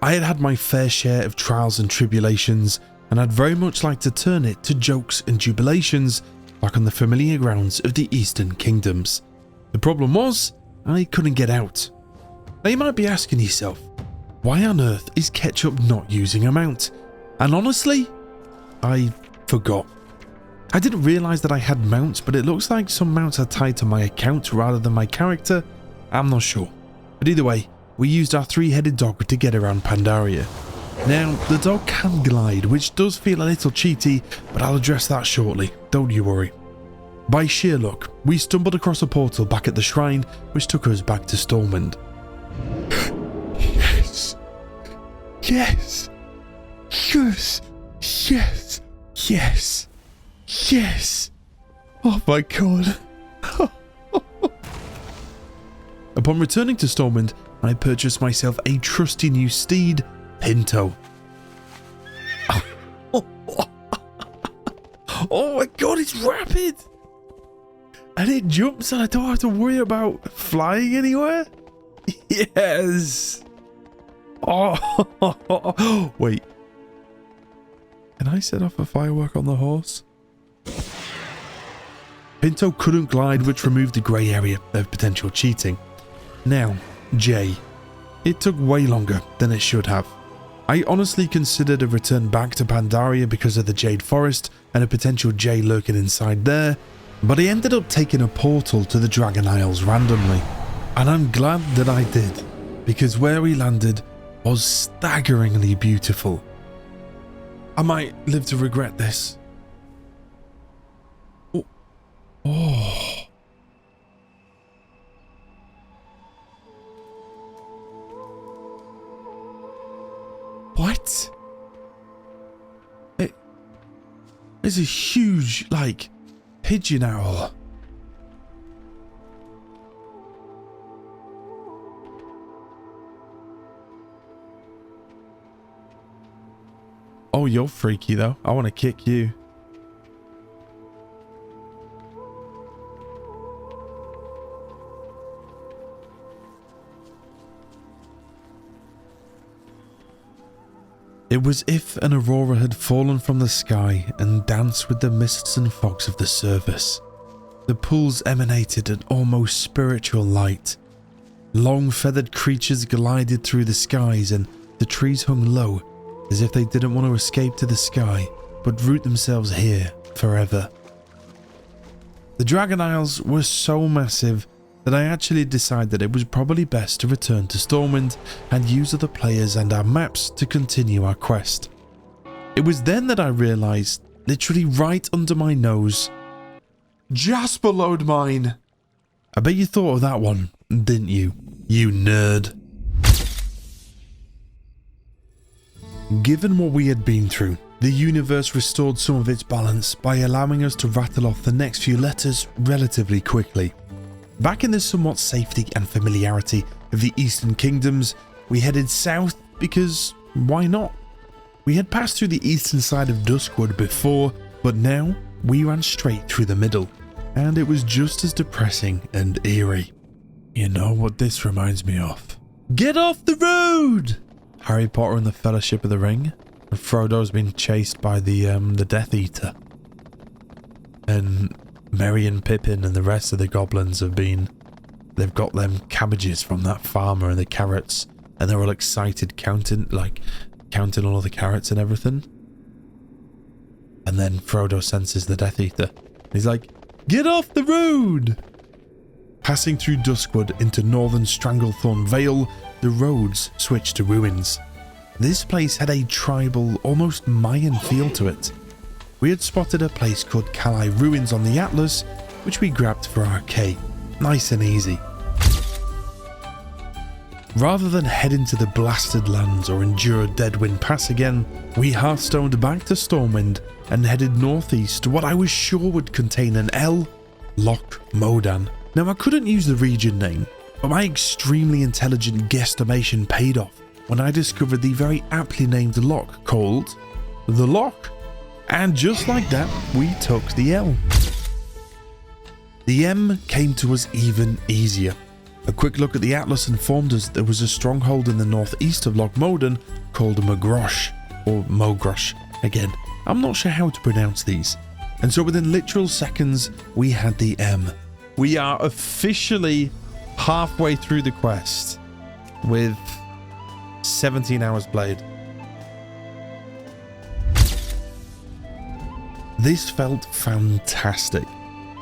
I had had my fair share of trials and tribulations, and I'd very much like to turn it to jokes and jubilations back on the familiar grounds of the Eastern Kingdoms. The problem was, I couldn't get out. Now you might be asking yourself, why on earth is Ketchup not using a mount? And honestly, I forgot. I didn't realise that I had mounts, but it looks like some mounts are tied to my account rather than my character. I'm not sure. But either way, we used our 3-headed dog to get around Pandaria. Now, the dog can glide, which does feel a little cheaty, but I'll address that shortly, don't you worry. By sheer luck, we stumbled across a portal back at the shrine, which took us back to Stormwind. Yes! Yes! Yes! Yes! Yes! Yes! Oh my god! Upon returning to Stormwind, I purchased myself a trusty new steed, Pinto. Oh my god, it's rapid! And it jumps and I don't have to worry about flying anywhere? Yes! Oh, wait. Can I set off a firework on the horse? Pinto couldn't glide, which removed the grey area of potential cheating. Now, Jay. It took way longer than it should have. I honestly considered a return back to Pandaria because of the Jade Forest and a potential Jay lurking inside there, but I ended up taking a portal to the Dragon Isles randomly, and I'm glad that I did, because where we landed was staggeringly beautiful. I might live to regret this. Oh. What? It's a huge, like, pigeon owl. Oh, you're freaky though. I want to kick you. It was if an aurora had fallen from the sky and danced with the mists and fogs of the surface. The pools emanated an almost spiritual light. Long feathered creatures glided through the skies, and the trees hung low as if they didn't want to escape to the sky but root themselves here forever. The Dragon Isles were so massive that I actually decided it was probably best to return to Stormwind and use other players and our maps to continue our quest. It was then that I realised, literally right under my nose, Jasper load mine! I bet you thought of that one, didn't you? You nerd. Given what we had been through, the universe restored some of its balance by allowing us to rattle off the next few letters relatively quickly. Back in the somewhat safety and familiarity of the Eastern Kingdoms, we headed south because why not? We had passed through the eastern side of Duskwood before, but now we ran straight through the middle, and it was just as depressing and eerie. You know what this reminds me of? Get off the road! Harry Potter and the Fellowship of the Ring, and Frodo's been chased by the Death Eater. And Merry and Pippin and the rest of the goblins they've got them cabbages from that farmer and the carrots, and they're all excited counting all the carrots and everything. And then Frodo senses the Death Eater. He's like, get off the road! Passing through Duskwood into northern Stranglethorn Vale, the roads switched to ruins. This place had a tribal, almost Mayan feel to it. We had spotted a place called Kalai Ruins on the Atlas, which we grabbed for our K. Nice and easy. Rather than head into the blasted lands or endure Deadwind Pass again, we hearthstoned back to Stormwind and headed northeast to what I was sure would contain an L, Loch Modan. Now I couldn't use the region name, but my extremely intelligent guesstimation paid off when I discovered the very aptly named loch called the Loch. And just like that, we took the L. The M came to us even easier. A quick look at the atlas informed us there was a stronghold in the northeast of Loch Modan called Mogrosh, or Mogrosh. Again, I'm not sure how to pronounce these. And so within literal seconds, we had the M. We are officially halfway through the quest with 17 hours played. This felt fantastic.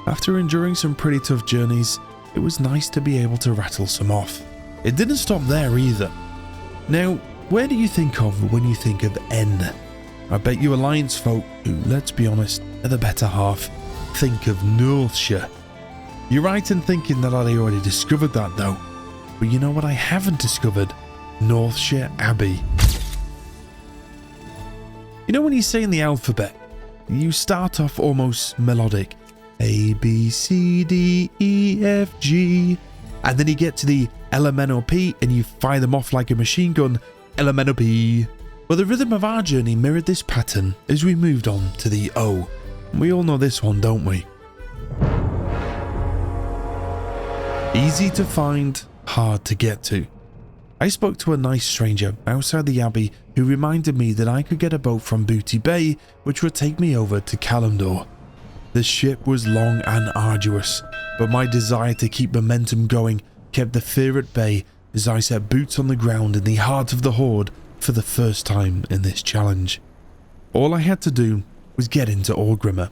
After enduring some pretty tough journeys, it was nice to be able to rattle some off. It didn't stop there either. Now, where do you think of when you think of N? I bet you Alliance folk, who, let's be honest, are the better half, think of Northshire. You're right in thinking that I already discovered that though. But you know what I haven't discovered? Northshire Abbey. You know when you say in the alphabet, you start off almost melodic. A, B, C, D, E, F, G. And then you get to the LMNOP and you fire them off like a machine gun. LMNOP. Well, the rhythm of our journey mirrored this pattern as we moved on to the O. We all know this one, don't we? Easy to find, hard to get to. I spoke to a nice stranger outside the Abbey who reminded me that I could get a boat from Booty Bay which would take me over to Kalimdor. The ship was long and arduous, but my desire to keep momentum going kept the fear at bay as I set boots on the ground in the heart of the Horde for the first time in this challenge. All I had to do was get into Orgrimmar.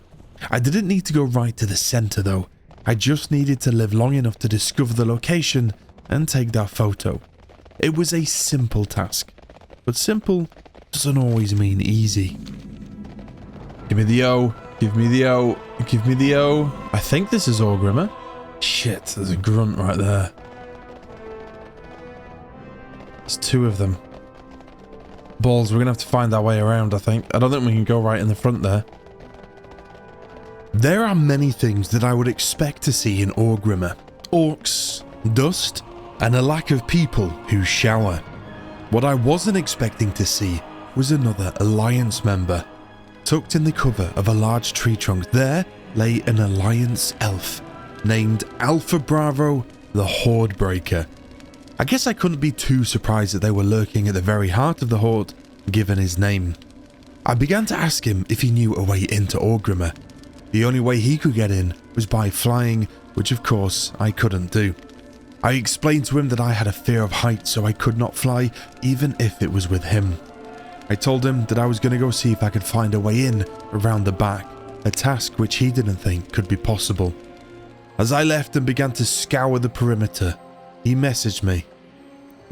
I didn't need to go right to the center though. I just needed to live long enough to discover the location and take that photo. It was a simple task, but simple doesn't always mean easy. Give me the O, give me the O, give me the O. I think this is Orgrimmar. Shit, there's a grunt right there. There's two of them. Balls, we're gonna have to find our way around, I think. I don't think we can go right in the front there. There are many things that I would expect to see in Orgrimmar. Orcs, dust, and a lack of people who shower. What I wasn't expecting to see was another Alliance member. Tucked in the cover of a large tree trunk, there lay an Alliance elf named Alpha Bravo the Horde Breaker. I guess I couldn't be too surprised that they were lurking at the very heart of the Horde, given his name. I began to ask him if he knew a way into Orgrimmar. The only way he could get in was by flying, which of course I couldn't do. I explained to him that I had a fear of heights, so I could not fly even if it was with him. I told him that I was going to go see if I could find a way in around the back, a task which he didn't think could be possible. As I left and began to scour the perimeter, he messaged me.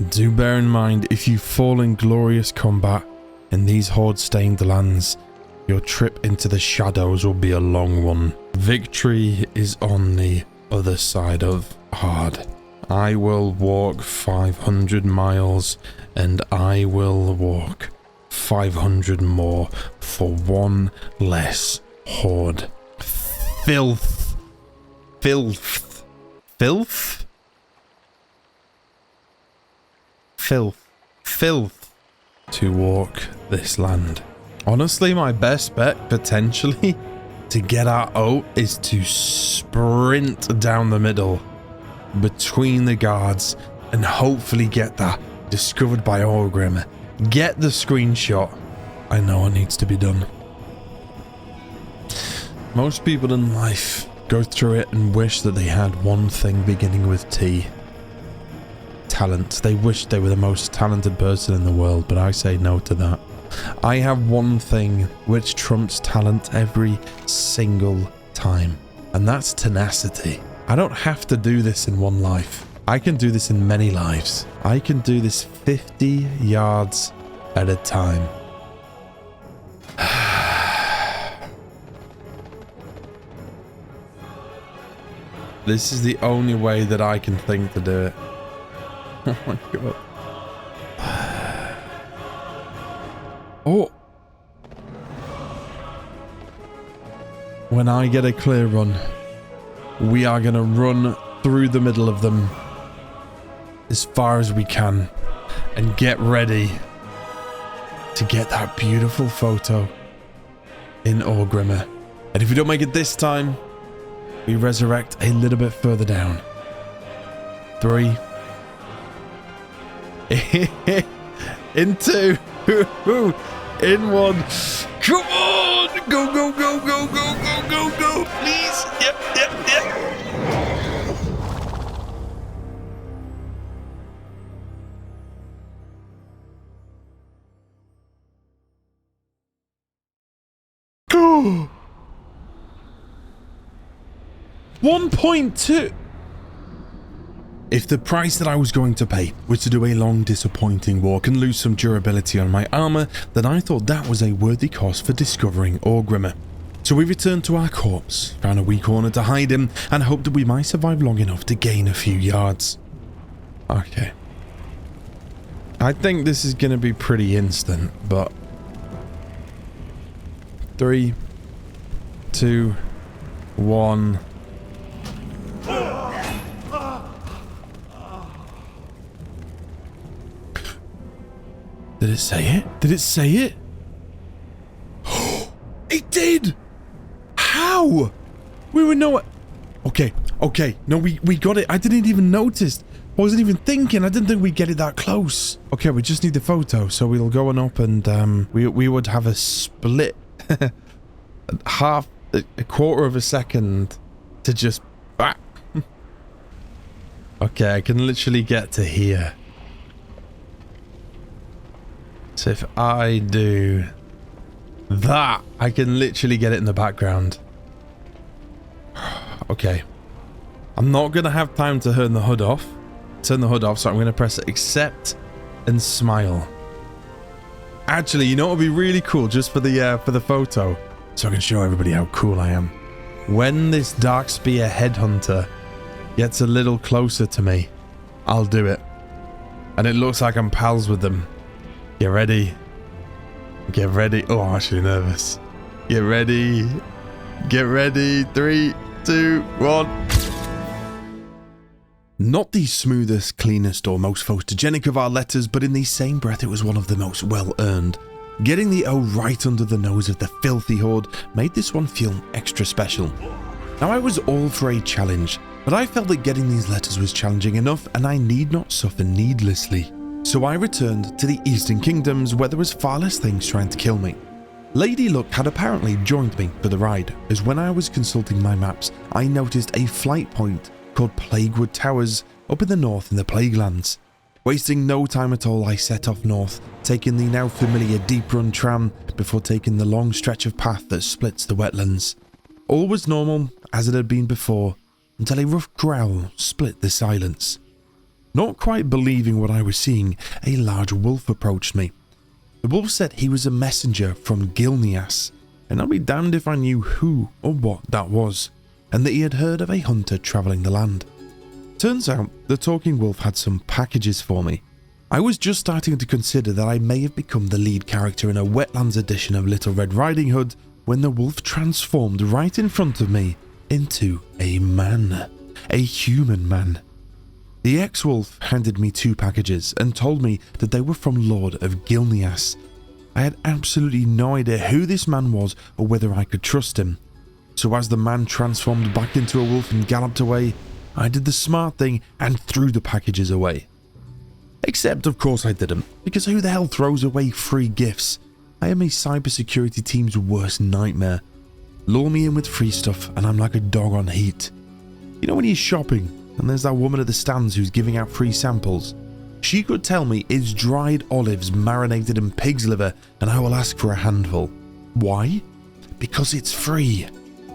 Do bear in mind, if you fall in glorious combat in these horde-stained lands, your trip into the shadows will be a long one. Victory is on the other side of hard. I will walk 500 miles and I will walk 500 more for one less horde. Filth. Filth. Filth? Filth. Filth. To walk this land. Honestly, my best bet, potentially, to get our oat is to sprint down the middle between the guards and hopefully get that discovered by Orgrimmar. Get the screenshot. I know what needs to be done. Most people in life go through it and wish that they had one thing beginning with T. Talent. They wish they were the most talented person in the world, but I say no to that. I have one thing which trumps talent every single time, and that's tenacity. I don't have to do this in one life. I can do this in many lives. I can do this 50 yards at a time. This is the only way that I can think to do it. Oh my god. Oh. When I get a clear run, we are going to run through the middle of them as far as we can and get ready to get that beautiful photo in Orgrimmar. And if we don't make it this time, we resurrect a little bit further down. 3 in 2 in 1. Come on! Go, go, go, go, go, go, go, go! Please! Yep, yep, yep! Go! 1.2. If the price that I was going to pay was to do a long, disappointing walk and lose some durability on my armor, then I thought that was a worthy cost for discovering Orgrimmar. So we returned to our corpse, found a wee corner to hide in, and hoped that we might survive long enough to gain a few yards. Okay. I think this is going to be pretty instant, but... 3, 2, 1... Did it say it? Did it say it? It did! How? We were nowhere... Okay, okay. No, we got it. I didn't even notice. I wasn't even thinking. I didn't think we'd get it that close. Okay, we just need the photo. So we'll go on up and we would have a split. A quarter of a second to just... Ah. Okay, I can literally get to here. So if I do that, I can literally get it in the background. Okay. I'm not going to have time to turn the hood off. So I'm going to press accept and smile. Actually, you know what would be really cool just for the photo? So I can show everybody how cool I am. When this Darkspear headhunter gets a little closer to me, I'll do it. And it looks like I'm pals with them. Get ready. Get ready. Oh, I'm actually nervous. Get ready. Get ready. 3, 2, 1. Not the smoothest, cleanest, or most photogenic of our letters, but in the same breath, it was one of the most well-earned. Getting the O right under the nose of the filthy horde made this one feel extra special. Now, I was all for a challenge, but I felt that getting these letters was challenging enough and I need not suffer needlessly. So I returned to the Eastern Kingdoms where there was far less things trying to kill me. Lady Luck had apparently joined me for the ride, as when I was consulting my maps, I noticed a flight point called Plaguewood Towers up in the north in the Plaguelands. Wasting no time at all, I set off north, taking the now familiar deep run tram before taking the long stretch of path that splits the wetlands. All was normal as it had been before, until a rough growl split the silence. Not quite believing what I was seeing, a large wolf approached me. The wolf said he was a messenger from Gilneas, and I'll be damned if I knew who or what that was, and that he had heard of a hunter travelling the land. Turns out the talking wolf had some packages for me. I was just starting to consider that I may have become the lead character in a wetlands edition of Little Red Riding Hood when the wolf transformed right in front of me into a man, a human man. The ex-wolf handed me 2 packages and told me that they were from Lord of Gilneas. I had absolutely no idea who this man was or whether I could trust him. So as the man transformed back into a wolf and galloped away, I did the smart thing and threw the packages away. Except of course I didn't, because who the hell throws away free gifts? I am a cybersecurity team's worst nightmare. Lure me in with free stuff and I'm like a dog on heat. You know when you're shopping and there's that woman at the stands who's giving out free samples? She could tell me it's dried olives marinated in pig's liver and I will ask for a handful. Why? Because it's free.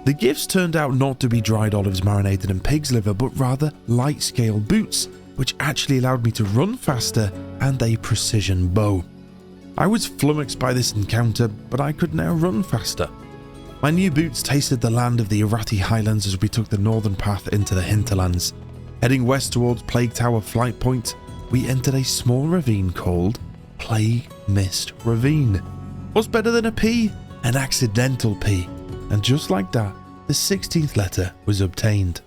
The gifts turned out not to be dried olives marinated in pig's liver, but rather light scale boots, which actually allowed me to run faster and a precision bow. I was flummoxed by this encounter, but I could now run faster. My new boots tasted the land of the Irati Highlands as we took the northern path into the hinterlands. Heading west towards Plague Tower Flight Point, we entered a small ravine called Plague Mist Ravine. What's better than a P? An accidental P. And just like that, the 16th letter was obtained.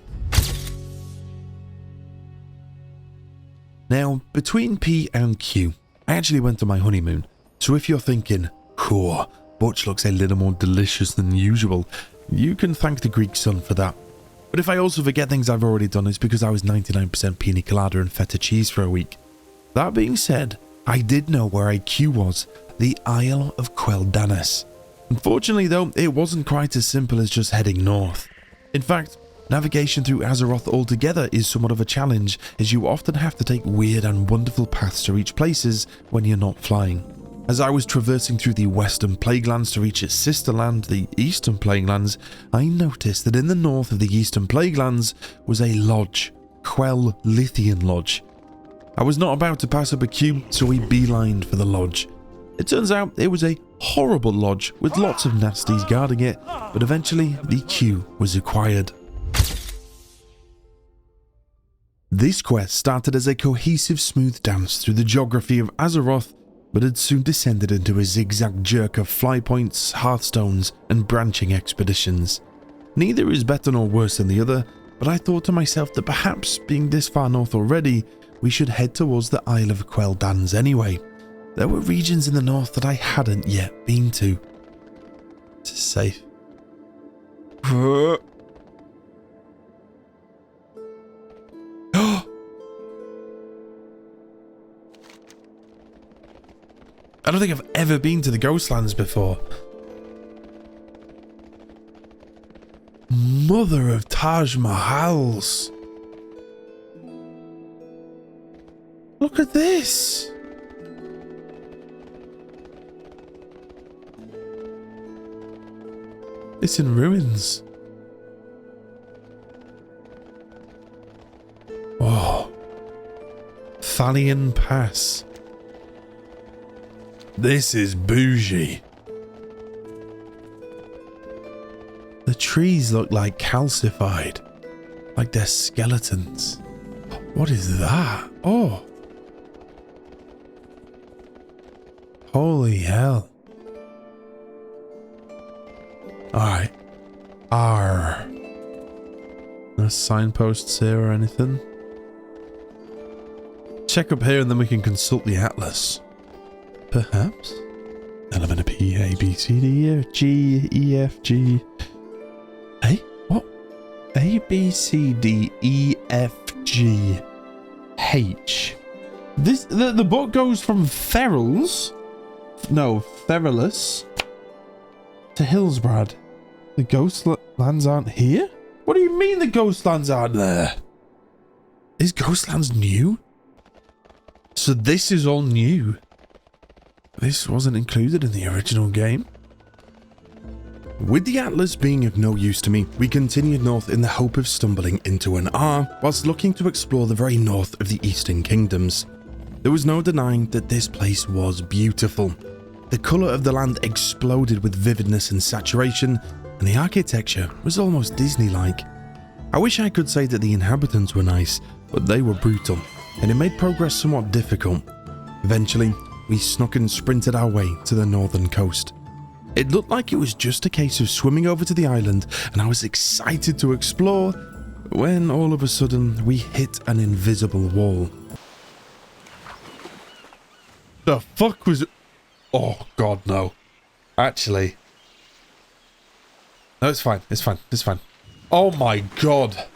Now, between P and Q, I actually went on my honeymoon. So if you're thinking, cool, Butch looks a little more delicious than usual, you can thank the Greek sun for that. But if I also forget things I've already done, it's because I was 99% pina colada and feta cheese for a week. That being said, I did know where a Q was, the Isle of Queldanis. Unfortunately though, it wasn't quite as simple as just heading north. In fact, navigation through Azeroth altogether is somewhat of a challenge, as you often have to take weird and wonderful paths to reach places when you're not flying. As I was traversing through the western Plaguelands to reach its sister land, the eastern Plaguelands, I noticed that in the north of the eastern Plaguelands was a lodge, Quell Lithian Lodge. I was not about to pass up a queue, so we beelined for the lodge. It turns out it was a horrible lodge with lots of nasties guarding it, but eventually the queue was acquired. This quest started as a cohesive smooth dance through the geography of Azeroth, but had soon descended into a zigzag jerk of fly points, hearthstones, and branching expeditions. Neither is better nor worse than the other, but I thought to myself that perhaps, being this far north already, we should head towards the Isle of Queldanis anyway. There were regions in the north that I hadn't yet been to. This is safe. I don't think I've ever been to the Ghostlands before. Mother of Taj Mahals. Look at this. It's in ruins. Oh. Thalian Pass. This is bougie. The trees look like calcified. Like they're skeletons. What is that? Oh. Holy hell. Alright. R. No signposts here or anything. Check up here and then we can consult the atlas. Perhaps? Element of P, A, B, C, D, E, F, G, E, F, G. Hey? What? A, B, C, D, E, F, G, H. This, the book goes from Ferals. No, Feralus. To Hillsbrad. The Ghostlands aren't here? What do you mean the Ghostlands aren't there? Is Ghostlands new? So this is all new. This wasn't included in the original game. With the atlas being of no use to me, we continued north in the hope of stumbling into an R, whilst looking to explore the very north of the Eastern Kingdoms. There was no denying that this place was beautiful. The colour of the land exploded with vividness and saturation, and the architecture was almost Disney-like. I wish I could say that the inhabitants were nice, but they were brutal, and it made progress somewhat difficult. Eventually, we snuck and sprinted our way to the northern coast. It looked like it was just a case of swimming over to the island, and I was excited to explore, when all of a sudden we hit an invisible wall. The fuck was it? Oh god, no. Actually. No, it's fine, it's fine, it's fine. Oh my god.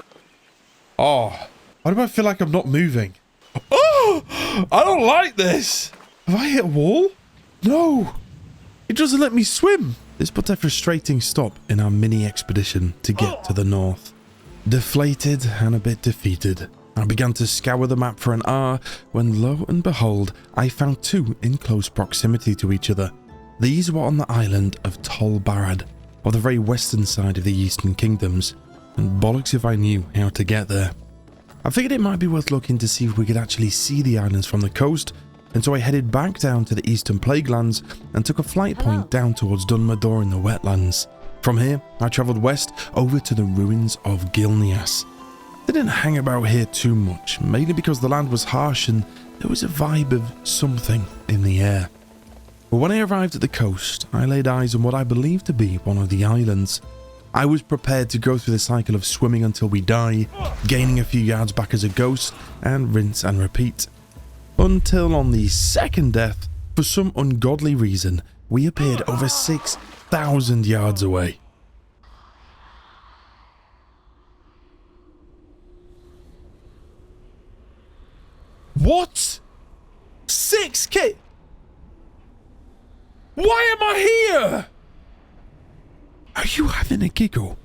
Oh, why do I feel like I'm not moving? Oh, I don't like this. Have I hit a wall? No. It doesn't let me swim. This put a frustrating stop in our mini expedition to get to the north. Deflated and a bit defeated, I began to scour the map for an hour when lo and behold, I found two in close proximity to each other. These were on the island of Tol Barad, on the very western side of the Eastern Kingdoms, and bollocks if I knew how to get there. I figured it might be worth looking to see if we could actually see the islands from the coast, and so I headed back down to the Eastern Plaguelands and took a flight point down towards Dunmador in the wetlands. From here, I travelled west over to the ruins of Gilneas. Didn't hang about here too much, mainly because the land was harsh and there was a vibe of something in the air. But when I arrived at the coast, I laid eyes on what I believed to be one of the islands. I was prepared to go through the cycle of swimming until we die, gaining a few yards back as a ghost, and rinse and repeat. Until on the second death, for some ungodly reason, we appeared over 6,000 yards away. What? 6K? Why am I here? Are you having a giggle?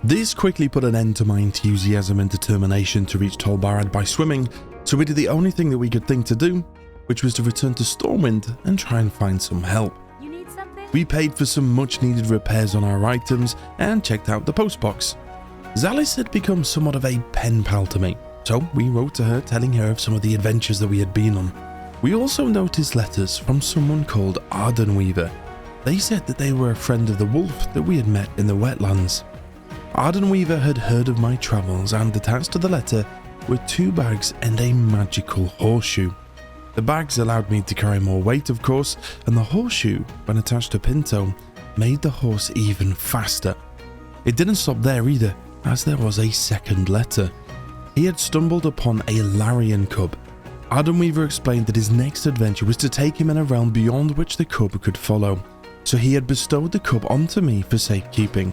This quickly put an end to my enthusiasm and determination to reach Tol Barad by swimming, so we did the only thing that we could think to do, which was to return to Stormwind and try and find some help. You need something? We paid for some much needed repairs on our items and checked out the postbox. Zalis had become somewhat of a pen pal to me, so we wrote to her telling her of some of the adventures that we had been on. We also noticed letters from someone called Ardenweaver. They said that they were a friend of the wolf that we had met in the wetlands. Ardenweaver had heard of my travels, and attached to the letter were 2 bags and a magical horseshoe. The bags allowed me to carry more weight, of course, and the horseshoe, when attached to Pinto, made the horse even faster. It didn't stop there either, as there was a second letter. He had stumbled upon a Larian cub. Ardenweaver explained that his next adventure was to take him in a realm beyond which the cub could follow, so he had bestowed the cub onto me for safekeeping.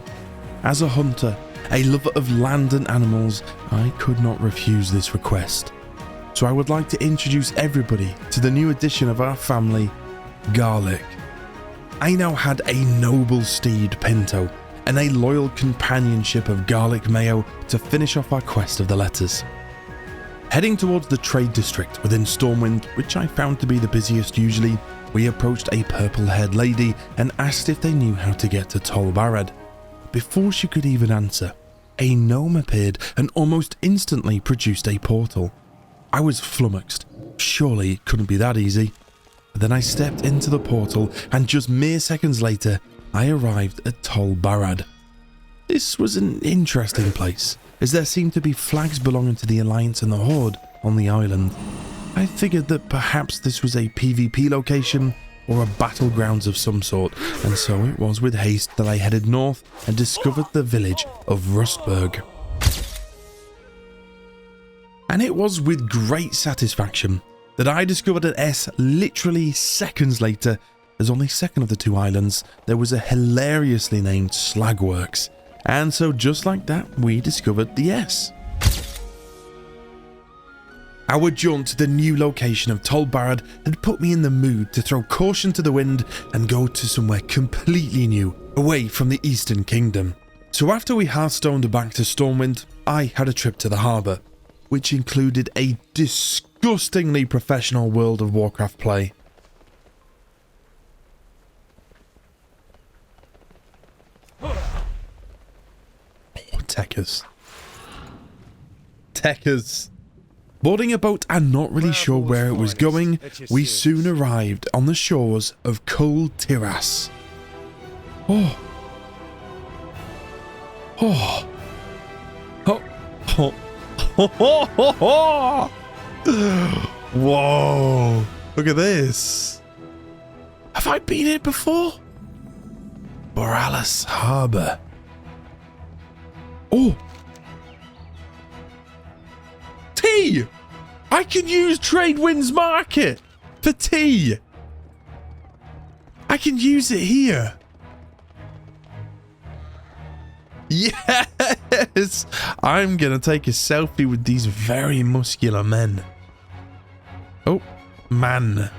As a hunter, a lover of land and animals, I could not refuse this request. So I would like to introduce everybody to the new addition of our family, Garlic. I now had a noble steed, Pinto, and a loyal companionship of Garlic Mayo to finish off our quest of the letters. Heading towards the trade district within Stormwind, which I found to be the busiest usually, we approached a purple-haired lady and asked if they knew how to get to Tol Barad. before she could even answer, a gnome appeared and almost instantly produced a portal. I was flummoxed. Surely it couldn't be that easy. But then I stepped into the portal, and just mere seconds later, I arrived at Tol Barad. This was an interesting place, as there seemed to be flags belonging to the Alliance and the Horde on the island. I figured that perhaps this was a PvP location or a battlegrounds of some sort, and so it was with haste that I headed north and discovered the village of Rustburg. And it was with great satisfaction that I discovered an S literally seconds later, as on the second of the two islands there was a hilariously named Slagworks, and so just like that we discovered the S. Our jaunt to the new location of Tol Barad had put me in the mood to throw caution to the wind and go to somewhere completely new, away from the Eastern Kingdom. So after we Hearthstoned back to Stormwind, I had a trip to the harbour, which included a disgustingly professional World of Warcraft play. Techers. Boarding a boat and not really sure where it was going, we soon arrived on the shores of Kul Tiras. Oh. Whoa. Look at this. Have I been here before? Borealis Harbour. Oh. Tea! I can use Tradewinds Market for tea. I can use it here. Yes! I'm gonna take a selfie with these very muscular men. Oh, man.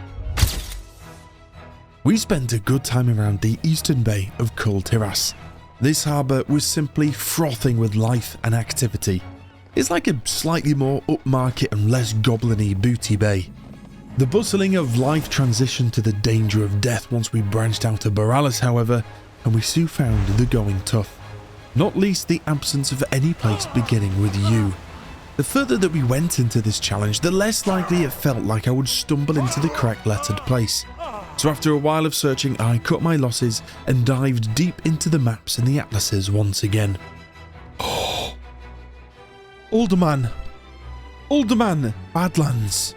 We spent a good time around the eastern bay of Kul Tiras. This harbour was simply frothing with life and activity. It's like a slightly more upmarket and less goblin-y booty bay. The bustling of life transitioned to the danger of death once we branched out of Borealis, however, and we soon found the going tough. Not least the absence of any place beginning with U. The further that we went into this challenge, the less likely it felt like I would stumble into the correct lettered place. So after a while of searching, I cut my losses and dived deep into the maps and the atlases once again. Alderman, Badlands,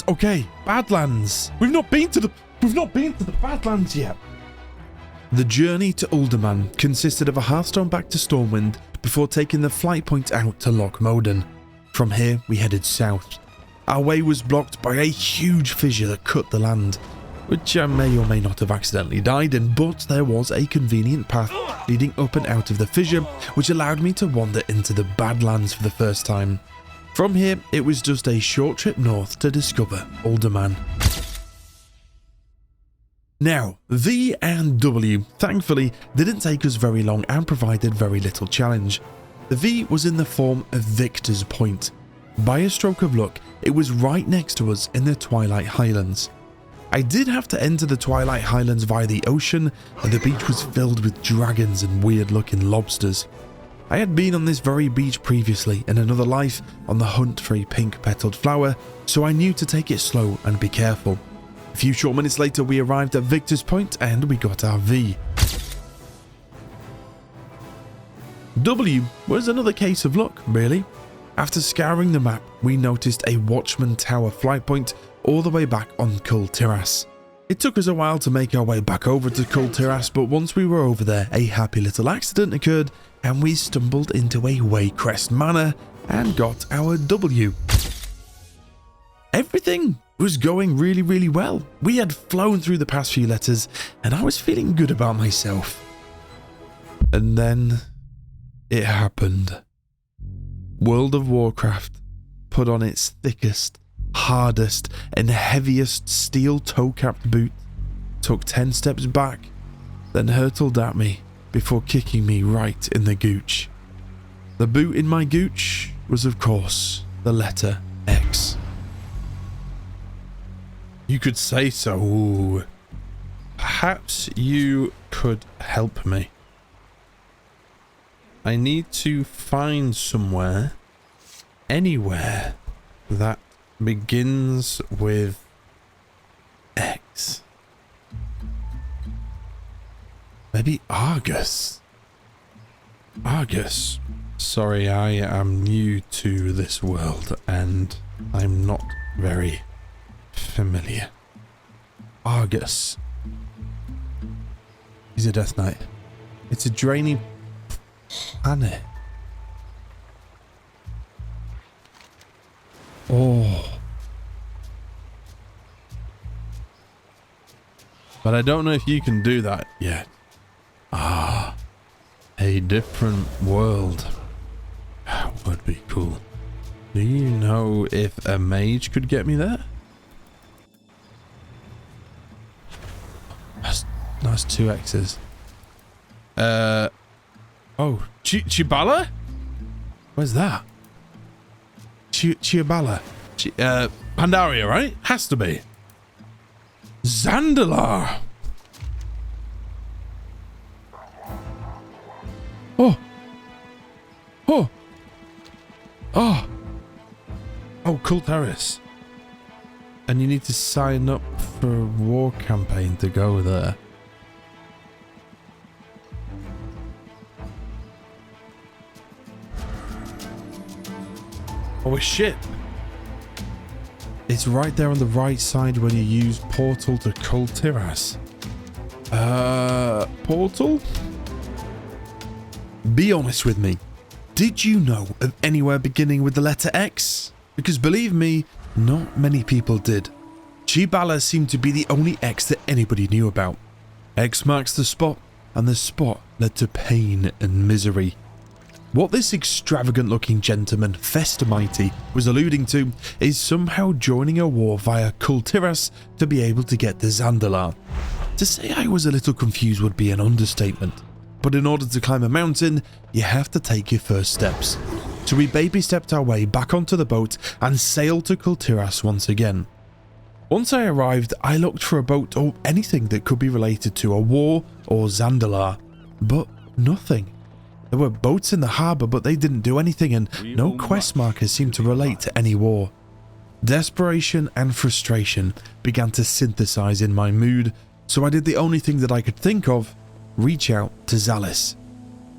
okay, Badlands. We've not been to the Badlands yet. The journey to Alderman consisted of a Hearthstone back to Stormwind before taking the flight point out to Loch Moden. From here, we headed south. Our way was blocked by a huge fissure that cut the land, which I may or may not have accidentally died in, but there was a convenient path leading up and out of the fissure, which allowed me to wander into the Badlands for the first time. From here, it was just a short trip north to discover Alderman. Now, V and W, thankfully, didn't take us very long and provided very little challenge. The V was in the form of Victor's Point. By a stroke of luck, it was right next to us in the Twilight Highlands. I did have to enter the Twilight Highlands via the ocean, and the beach was filled with dragons and weird-looking lobsters. I had been on this very beach previously in another life on the hunt for a pink-petaled flower, so I knew to take it slow and be careful. A few short minutes later, we arrived at Victor's Point and we got our V. W was another case of luck, really. After scouring the map, we noticed a Watchman Tower flight point all the way back on Kul Tiras. It took us a while to make our way back over to Kul Tiras, but once we were over there, a happy little accident occurred and we stumbled into a Waycrest Manor and got our W. Everything was going really well. We had flown through the past few letters and I was feeling good about myself. And then it happened. World of Warcraft put on its thickest, hardest and heaviest steel toe-capped boot, took 10 steps back, then hurtled at me before kicking me right in the gooch. The boot in my gooch was, of course, the letter X. You could say so. Perhaps you could help me. I need to find somewhere, anywhere, that begins with X. Maybe Argus. Argus. Sorry, I am new to this world and I'm not very familiar. Argus. He's a Death Knight. It's a draining planet. Oh. But I don't know if you can do that yet. Ah. A different world. That would be cool. Do you know if a mage could get me there? That's 2 X's. Oh, Chibala? Where's that? Chibala. Pandaria, right? Has to be. Zandalar. Oh. Oh. Oh. Oh, Kultaris. And you need to sign up for a war campaign to go there. Oh, a ship. It's right there on the right side when you use portal to Kultiras. Portal? Be honest with me. Did you know of anywhere beginning with the letter X? Because believe me, not many people did. Chibala seemed to be the only X that anybody knew about. X marks the spot, and the spot led to pain and misery. What this extravagant looking gentleman, Festamite, was alluding to is somehow joining a war via Kultiras to be able to get to Zandalar. To say I was a little confused would be an understatement, but in order to climb a mountain, you have to take your first steps. So we baby stepped our way back onto the boat and sailed to Kultiras once again. Once I arrived, I looked for a boat or anything that could be related to a war or Zandalar, but nothing. There were boats in the harbour, but they didn't do anything, and no quest markers seemed to relate to any war. Desperation and frustration began to synthesize in my mood, so I did the only thing that I could think of: reach out to Zalis.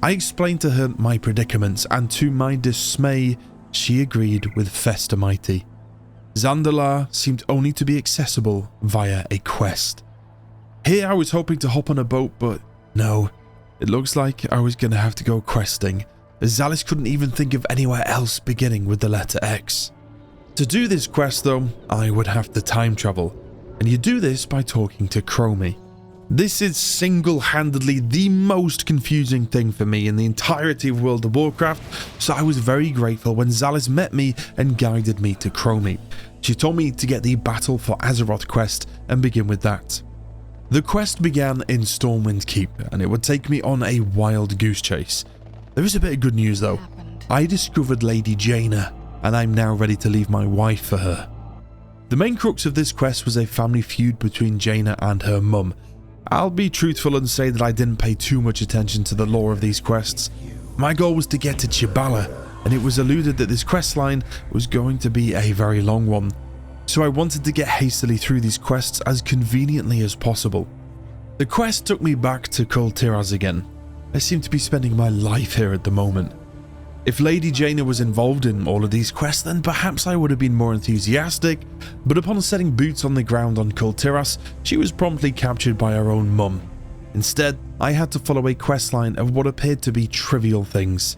I explained to her my predicaments, and to my dismay, she agreed with Festamite. Zandalar seemed only to be accessible via a quest. Here I was hoping to hop on a boat, but no. It looks like I was going to have to go questing, as Zalis couldn't even think of anywhere else beginning with the letter X. To do this quest though, I would have to time travel, and you do this by talking to Chromie. This is single-handedly the most confusing thing for me in the entirety of World of Warcraft, so I was very grateful when Zalis met me and guided me to Chromie. She told me to get the Battle for Azeroth quest and begin with that. The quest began in Stormwind Keep, and it would take me on a wild goose chase. There is a bit of good news though. I discovered Lady Jaina, and I'm now ready to leave my wife for her. The main crux of this quest was a family feud between Jaina and her mum. I'll be truthful and say that I didn't pay too much attention to the lore of these quests. My goal was to get to Chibala, and it was alluded that this questline was going to be a very long one. So I wanted to get hastily through these quests as conveniently as possible. The quest took me back to Kultiras again. I seem to be spending my life here at the moment. If Lady Jaina was involved in all of these quests, then perhaps I would have been more enthusiastic, but upon setting boots on the ground on Kultiras, she was promptly captured by her own mum. Instead, I had to follow a questline of what appeared to be trivial things.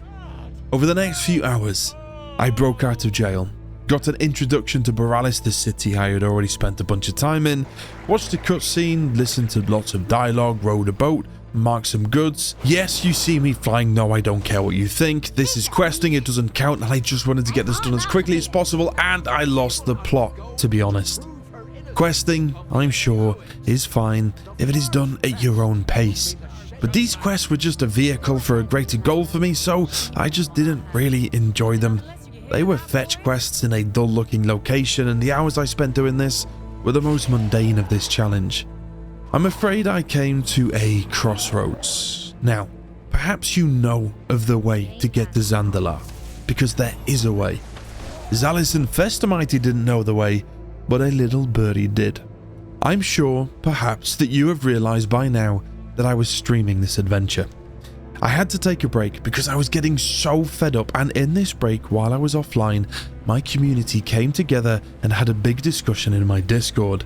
Over the next few hours, I broke out of jail, got an introduction to Boralis, the city I had already spent a bunch of time in, watched a cutscene, listened to lots of dialogue, rode a boat, marked some goods. Yes, you see me flying, no, I don't care what you think. This is questing, it doesn't count, and I just wanted to get this done as quickly as possible, and I lost the plot, to be honest. Questing, I'm sure, is fine if it is done at your own pace. But these quests were just a vehicle for a greater goal for me, so I just didn't really enjoy them. They were fetch quests in a dull-looking location, and the hours I spent doing this were the most mundane of this challenge. I'm afraid I came to a crossroads. Now, Perhaps you know of the way to get to Zandalar, because there is a way. Zalis and Festamite didn't know the way, but a little birdie did. I'm sure, perhaps, that you have realized by now that I was streaming this adventure. I had to take a break because I was getting so fed up, and in this break, while I was offline, my community came together and had a big discussion in my Discord.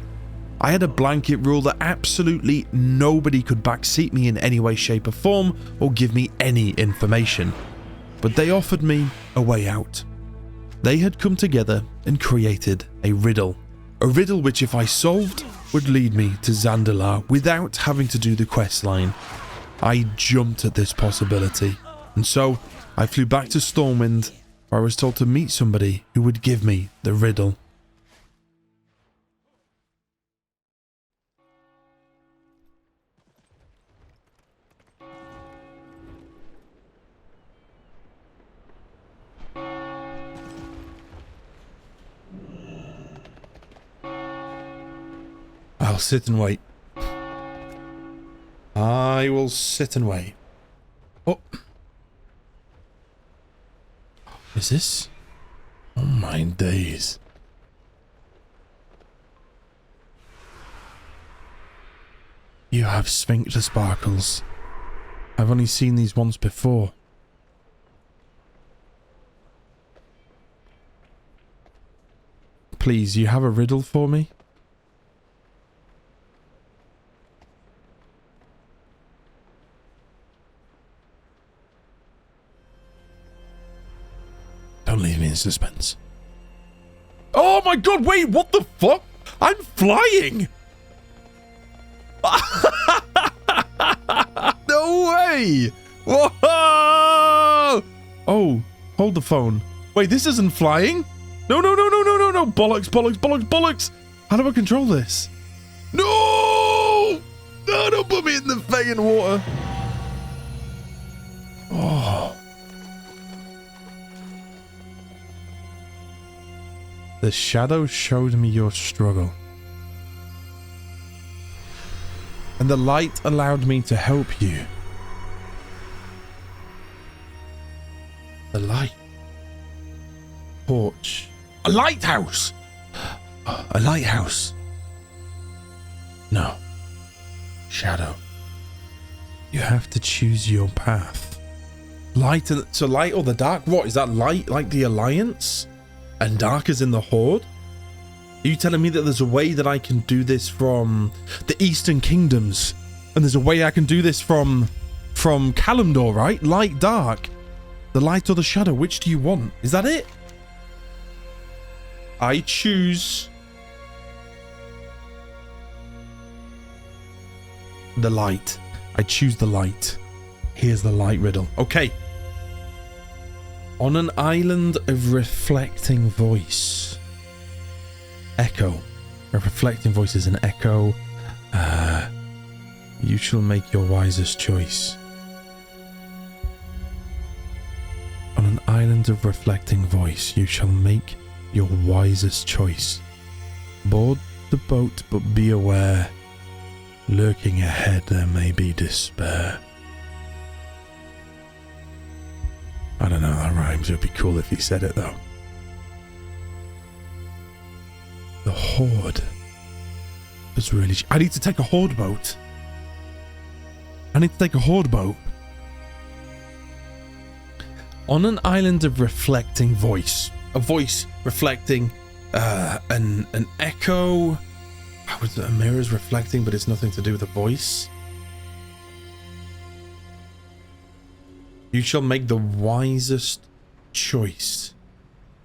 I had a blanket rule that absolutely nobody could backseat me in any way, shape or form or give me any information. But they offered me a way out. They had come together and created a riddle. A riddle which, if I solved, would lead me to Zandalar without having to do the quest line. I jumped at this possibility, and so I flew back to Stormwind, where I was told to meet somebody who would give me the riddle. I'll sit and wait. I will sit and wait. Oh. Is this? Oh my days. You have sphincter sparkles. I've only seen these once before. Please, you have a riddle for me? Don't leave me in suspense. Oh my god, wait, what the fuck? I'm flying! No way! Whoa! Oh, hold the phone. Wait, this isn't flying? No, no, no, no, no, no, no. Bollocks, bollocks, bollocks, bollocks. How do I control this? No! No, don't put me in the Feyan water. Oh. The shadow showed me your struggle. And the light allowed me to help you. The light. Porch. A lighthouse! A lighthouse. No. Shadow. You have to choose your path. Light and so light or the dark? What is that, light like the Alliance? And dark as in the Horde? Are you telling me that there's a way that I can do this from the Eastern Kingdoms? And there's a way I can do this from Kalimdor, right? Light, dark. The light or the shadow, which do you want? Is that it? I choose the light. I choose the light. Here's the light riddle. Okay. On an island of reflecting voice. Echo. A reflecting voice is an echo. You shall make your wisest choice. On an island of reflecting voice, you shall make your wisest choice. Board the boat, but be aware. Lurking ahead, there may be despair. I don't know, that rhymes. It would be cool if he said it, though. The Horde. That's really... I need to take a Horde boat. I need to take a Horde boat. On an island of reflecting voice. A voice reflecting an echo. How is it? A mirror's reflecting, but it's nothing to do with a voice. You shall make the wisest choice.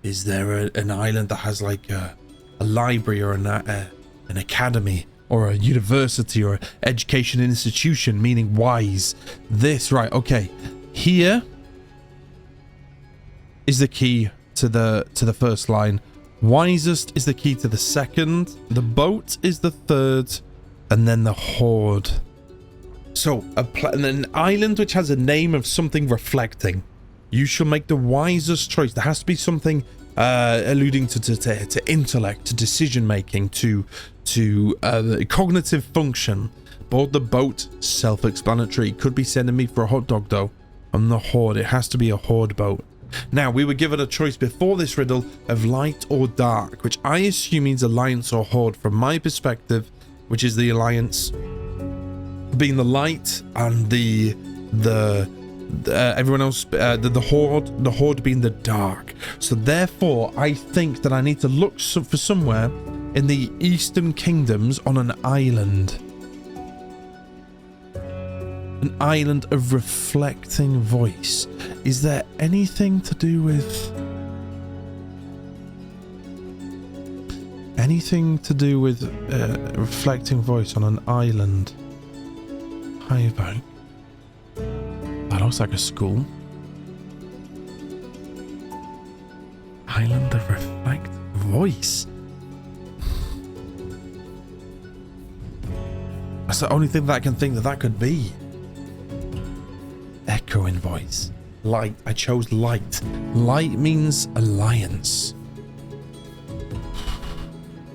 Is there an island that has like a library or an academy or a university or an education institution, meaning wise? This, right, okay. Here is the key to the first line. Wisest is the key to the second. The boat is the third. And then the Horde. So, an island which has a name of something reflecting. You shall make the wisest choice. There has to be something alluding to intellect, to decision making, to cognitive function. Board the boat, self-explanatory. Could be sending me for a hot dog though. I'm the Horde. It has to be a Horde boat. Now, we were given a choice before this riddle of light or dark, which I assume means Alliance or Horde from my perspective, which is the Alliance being the light and the everyone else, the Horde being the dark. So therefore, I think that I need to look for somewhere in the Eastern Kingdoms on an island. An island of reflecting voice. Is there anything to do with... anything to do with reflecting voice on an island? High bank. That looks like a school. Island of reflecting voice. That's the only thing that I can think that could be. Echoing voice. Light. I chose light. Light means alliance.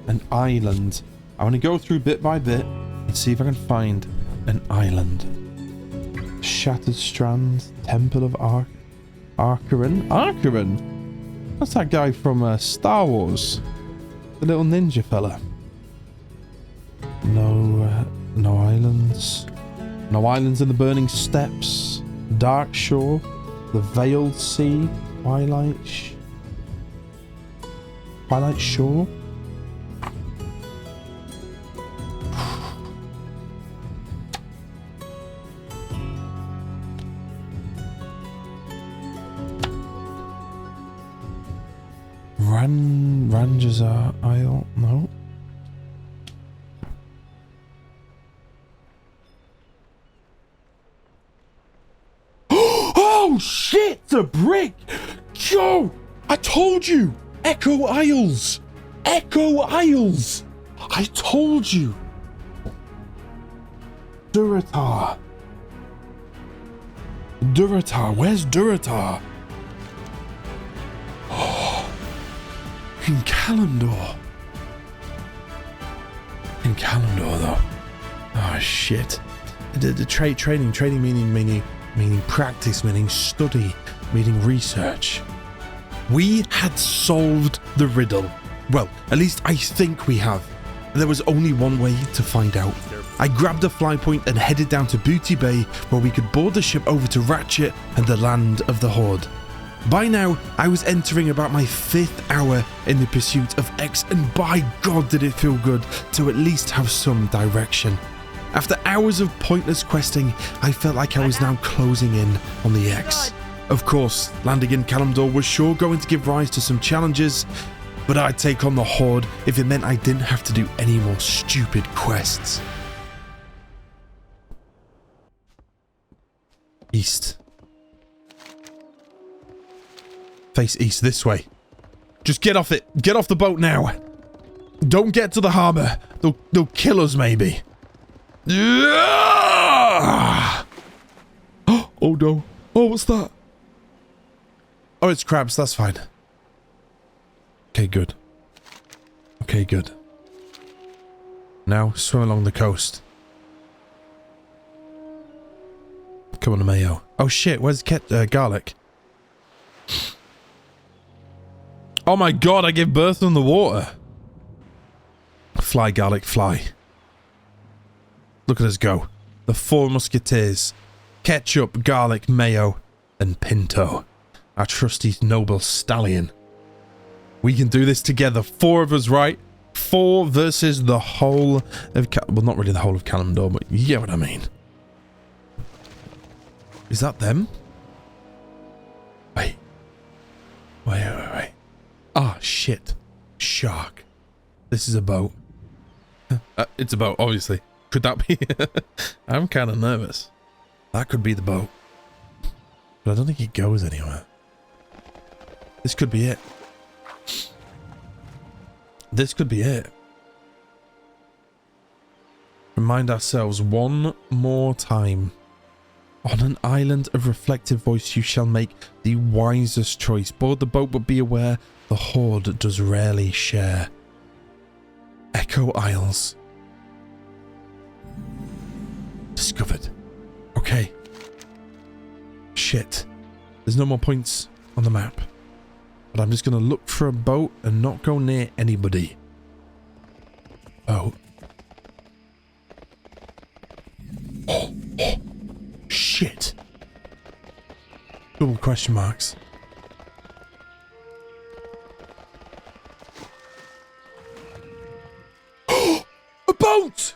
An island. I want to go through bit by bit and see if I can find an island. Shattered Strand. Temple of Arcarin. Arcarin? That's that guy from Star Wars. The little ninja fella. No islands. No islands in the Burning Steppes. Dark Shore. The Veiled Sea. Twilight Shore. Ranjazar Isle. No. Oh shit! It's a brick! Yo! I told you! Echo Isles! Echo Isles! I told you! Durotar. Durotar. Where's Durotar? In Kalimdor. In Kalimdor, though. Oh, shit. The training meaning practice, meaning study, meaning research. We had solved the riddle. Well, at least I think we have. There was only one way to find out. I grabbed a fly point and headed down to Booty Bay, where we could board the ship over to Ratchet and the land of the Horde. By now, I was entering about my 5th hour in the pursuit of X, and by God did it feel good to at least have some direction. After hours of pointless questing, I felt like I was now closing in on the X. Of course, landing in Kalimdor was sure going to give rise to some challenges, but I'd take on the Horde if it meant I didn't have to do any more stupid quests. East. Face east this way. Just get off it. Get off the boat now. Don't get to the harbour. They'll kill us maybe. Oh no. Oh, what's that? Oh, it's crabs. That's fine. Okay, good. Okay, good. Now, swim along the coast. Come on, Mayo. Oh shit, where's garlic? Oh my god, I gave birth in the water. Fly, garlic, fly. Look at us go. The 4 musketeers. Ketchup, garlic, mayo, and Pinto. Our trusty noble stallion. We can do this together. 4 of us, right? 4 versus the whole of... well, not really the whole of Kalimdor, but you get what I mean. Is that them? Wait. Wait. Ah, shit. Shark. This is a boat. It's a boat, obviously. Could that be? I'm kind of nervous. That could be the boat. But I don't think it goes anywhere. This could be it. This could be it. Remind ourselves one more time. On an island of reflective voice, you shall make the wisest choice. Board the boat, but be aware the Horde does rarely share. Echo Isles. Discovered. Okay. Shit. There's no more points on the map. But I'm just going to look for a boat and not go near anybody. Oh. Oh. Shit. Double question marks. A boat!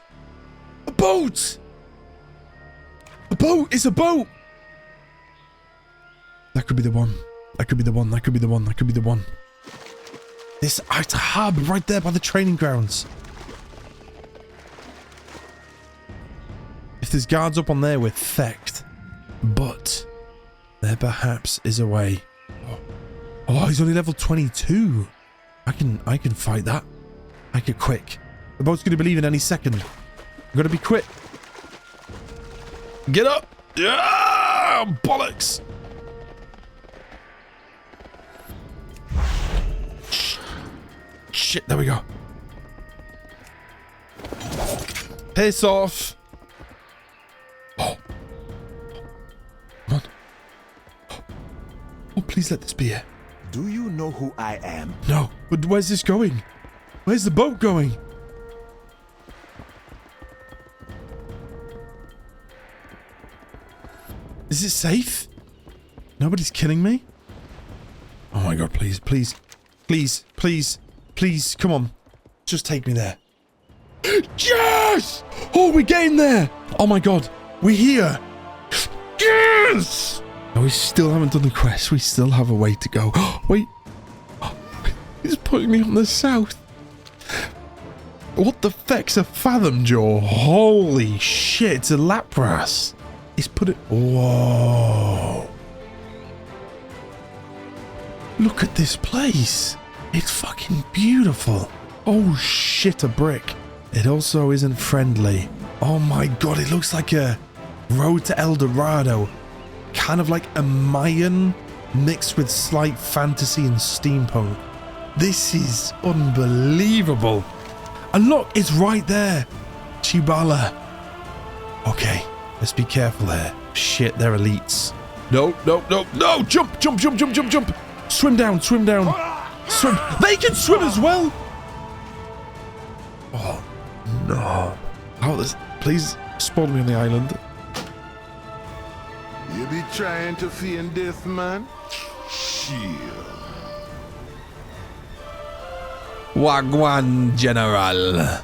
A boat! A boat! It's a boat! That could be the one. That could be the one. That could be the one. That could be the one. It's a hub right there by the training grounds. If there's guards up on there, we're fecked. But there perhaps is a way. Oh, he's only level 22. I can fight that. I get quick. The boat's going to be leaving any second. I'm going to be quick. Get up. Yeah, bollocks. Shit, there we go. Piss off. Oh. Come on. Oh, please let this be it. Do you know who I am? No, but where's this going? Where's the boat going? Is it safe? Nobody's killing me? Oh my god, please, please, please, please, please, come on. Just take me there. Yes! Oh, we're getting there! Oh my god, we're here! Yes! No, we still haven't done the quest. We still have a way to go. Wait. He's putting me on the south. What the feck's a fathom jaw? Holy shit, it's a lapras. He's put it... Whoa. Look at this place. It's fucking beautiful. Oh shit, a brick. It also isn't friendly. Oh my god, it looks like a road to El Dorado. Kind of like a Mayan mixed with slight fantasy and steampunk. This is unbelievable. And look, it's right there. Chibala. Okay, let's be careful there. Shit, they're elites. No, no, no, no. Jump, jump, jump, jump, jump, jump. Swim down, swim down. Swim. They can swim as well. Oh, no. Oh, please spawn me on the island. You be trying to feign death, man? Shield. Wagwan General.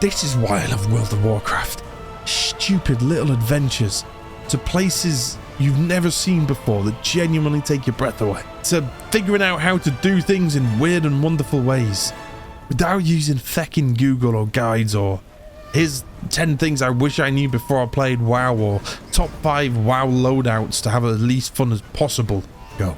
This is why I love World of Warcraft. Stupid little adventures to places you've never seen before that genuinely take your breath away. To figuring out how to do things in weird and wonderful ways without using feckin' Google or guides or here's 10 things I wish I knew before I played WoW or top 5 WoW loadouts to have as least fun as possible. Go.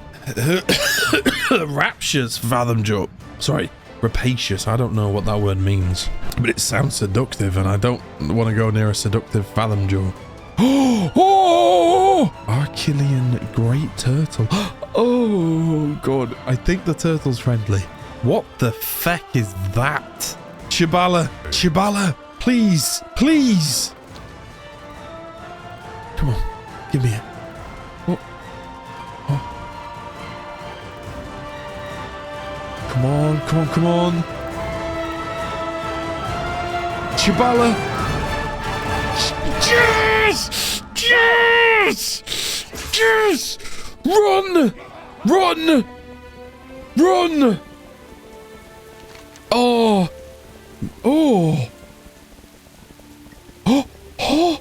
Raptious fathom jump. Sorry. Rapacious, I don't know what that word means, but it sounds seductive and I don't want to go near a seductive fathom jaw. Oh! Archilian great turtle. Oh god, I think the turtle's friendly. What the feck is that? Chibala, Chibala, please, please. Come on, give me it. Oh. Oh. Come on, come on, come on. Chibala. Yes! Yes! Yes! Run! Run! Run! Oh! Oh! Oh! Oh!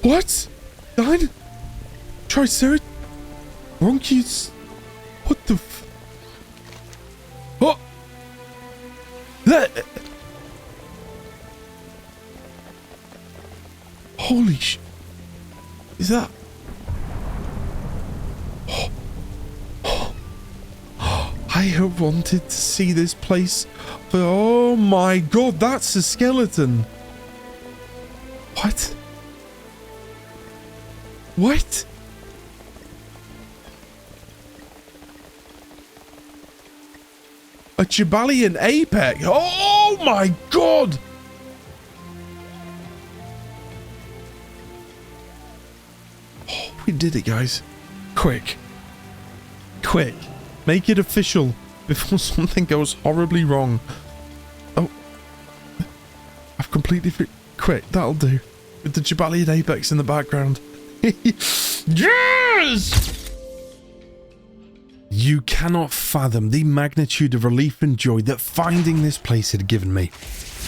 What? Nine? Tricerat? Bronchius? What the f... Oh! That... Holy sh... Is that... Oh. Oh. I have wanted to see this place for... Oh my god, that's a skeleton. What? What? A Jabalian apex? Oh my god! We did it, guys. Quick. Quick. Make it official before something goes horribly wrong. Oh. I've completely... Quick, that'll do. With the Jabalian Apex in the background. Yes! You cannot fathom the magnitude of relief and joy that finding this place had given me.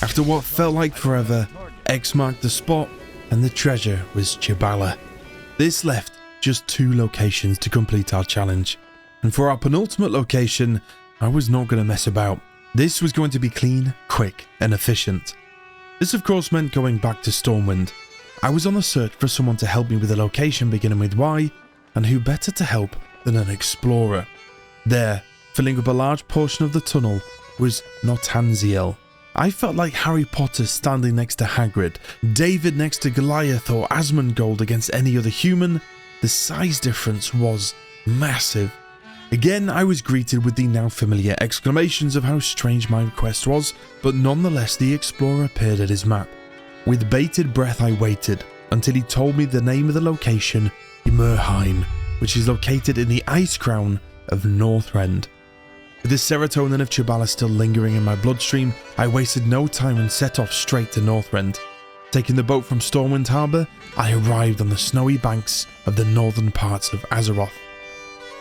After what felt like forever, X marked the spot and the treasure was Jabala. This left just 2 locations to complete our challenge. And for our penultimate location, I was not going to mess about. This was going to be clean, quick and efficient. This of course meant going back to Stormwind. I was on the search for someone to help me with a location beginning with Y, and who better to help than an explorer. There, filling up a large portion of the tunnel, was Notanziel. I felt like Harry Potter standing next to Hagrid, David next to Goliath, or Asmongold against any other human. The size difference was massive. Again, I was greeted with the now familiar exclamations of how strange my request was, but nonetheless the explorer appeared at his map. With bated breath I waited until he told me the name of the location, Ymrheim, which is located in the ice crown of Northrend. With the serotonin of Jabala still lingering in my bloodstream, I wasted no time and set off straight to Northrend. Taking the boat from Stormwind Harbour, I arrived on the snowy banks of the northern parts of Azeroth.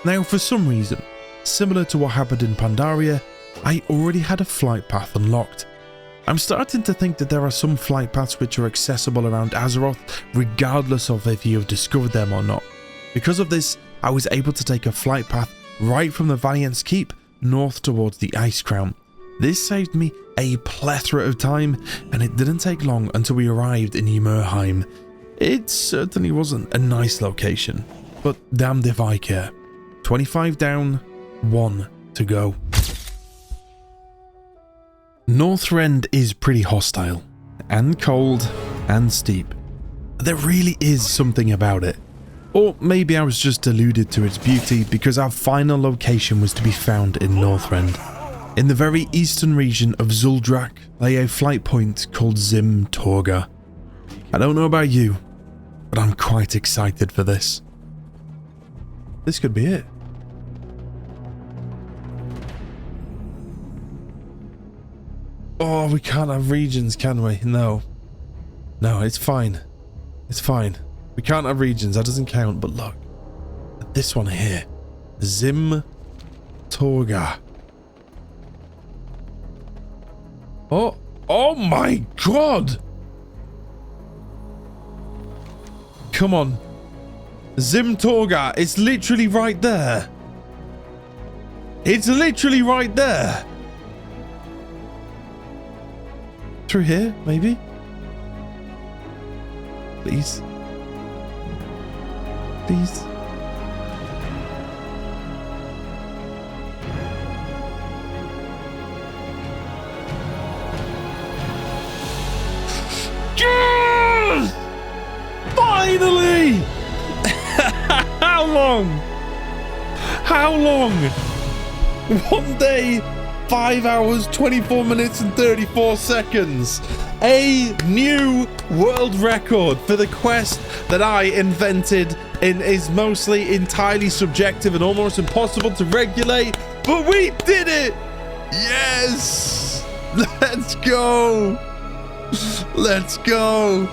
Now, for some reason, similar to what happened in Pandaria, I already had a flight path unlocked. I'm starting to think that there are some flight paths which are accessible around Azeroth regardless of if you have discovered them or not. Because of this, I was able to take a flight path right from the Valiant's Keep north towards the Ice Crown. This saved me a plethora of time, and it didn't take long until we arrived in Ymrheim. It certainly wasn't a nice location, but damned if I care. 25 down, 1 to go. Northrend is pretty hostile, and cold, and steep. There really is something about it. Or maybe I was just deluded to its beauty because our final location was to be found in Northrend. In the very eastern region of Zuldrak lay a flight point called Zim Torga. I don't know about you, but I'm quite excited for this. This could be it. Oh, we can't have regions, can we? No. No, it's fine. It's fine. We can't have regions, that doesn't count, but look. At this one here. Zim Torga. Oh, oh my god! Come on. Zim Torga, it's literally right there. It's literally right there. Through here, maybe? Please. Please. Yes! Finally! How long? How long? 1 day, 5 hours, 24 minutes and 34 seconds. A new world record for the quest that I invented and is mostly entirely subjective and almost impossible to regulate. But we did it! Yes! Let's go! Let's go!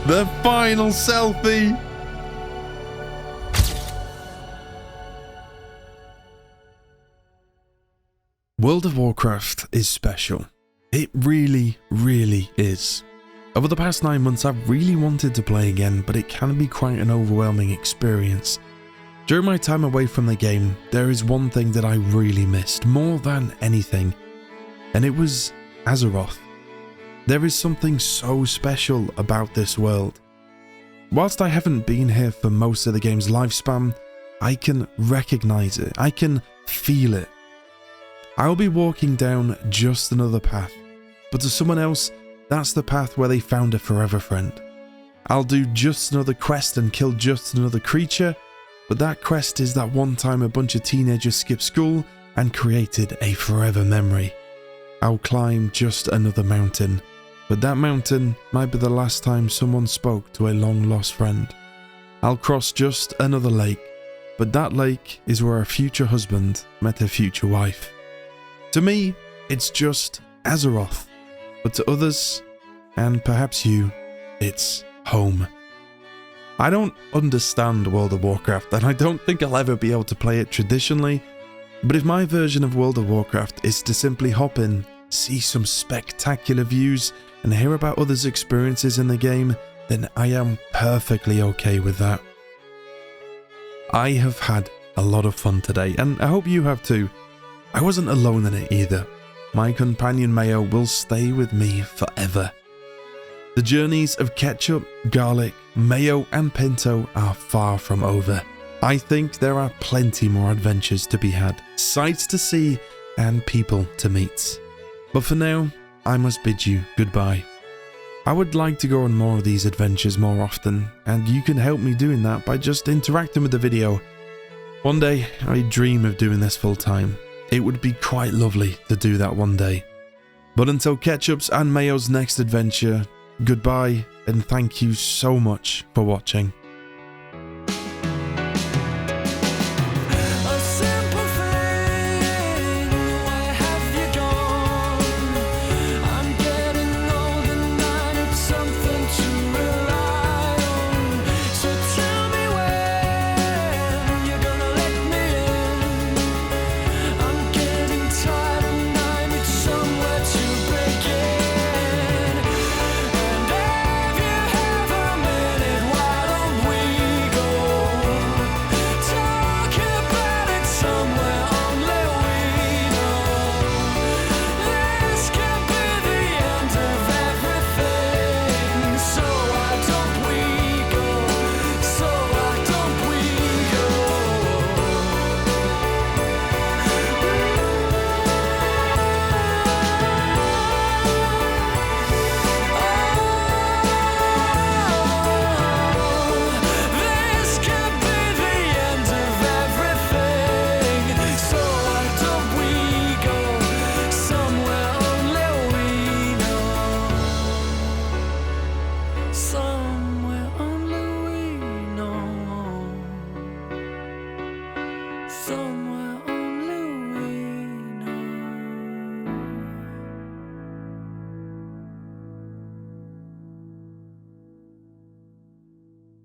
The final selfie! World of Warcraft is special. It really, really is. Over the past 9 months, I've really wanted to play again, but it can be quite an overwhelming experience. During my time away from the game, there is one thing that I really missed more than anything, and it was Azeroth. There is something so special about this world. Whilst I haven't been here for most of the game's lifespan, I can recognize it, I can feel it. I'll be walking down just another path, but to someone else, that's the path where they found a forever friend. I'll do just another quest and kill just another creature, but that quest is that one time a bunch of teenagers skipped school and created a forever memory. I'll climb just another mountain, but that mountain might be the last time someone spoke to a long lost friend. I'll cross just another lake, but that lake is where a future husband met her future wife. To me, it's just Azeroth, but to others, and perhaps you, it's home. I don't understand World of Warcraft, and I don't think I'll ever be able to play it traditionally, but if my version of World of Warcraft is to simply hop in, see some spectacular views, and hear about others' experiences in the game, then I am perfectly okay with that. I have had a lot of fun today, and I hope you have too. I wasn't alone in it either. My companion Mayo will stay with me forever. The journeys of ketchup, garlic, mayo and pinto are far from over. I think there are plenty more adventures to be had, sights to see and people to meet. But for now, I must bid you goodbye. I would like to go on more of these adventures more often, and you can help me doing that by just interacting with the video. One day, I dream of doing this full time. It would be quite lovely to do that one day. But until Ketchup's and Mayo's next adventure, goodbye and thank you so much for watching.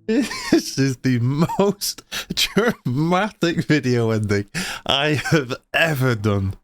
This is the most dramatic video ending I have ever done.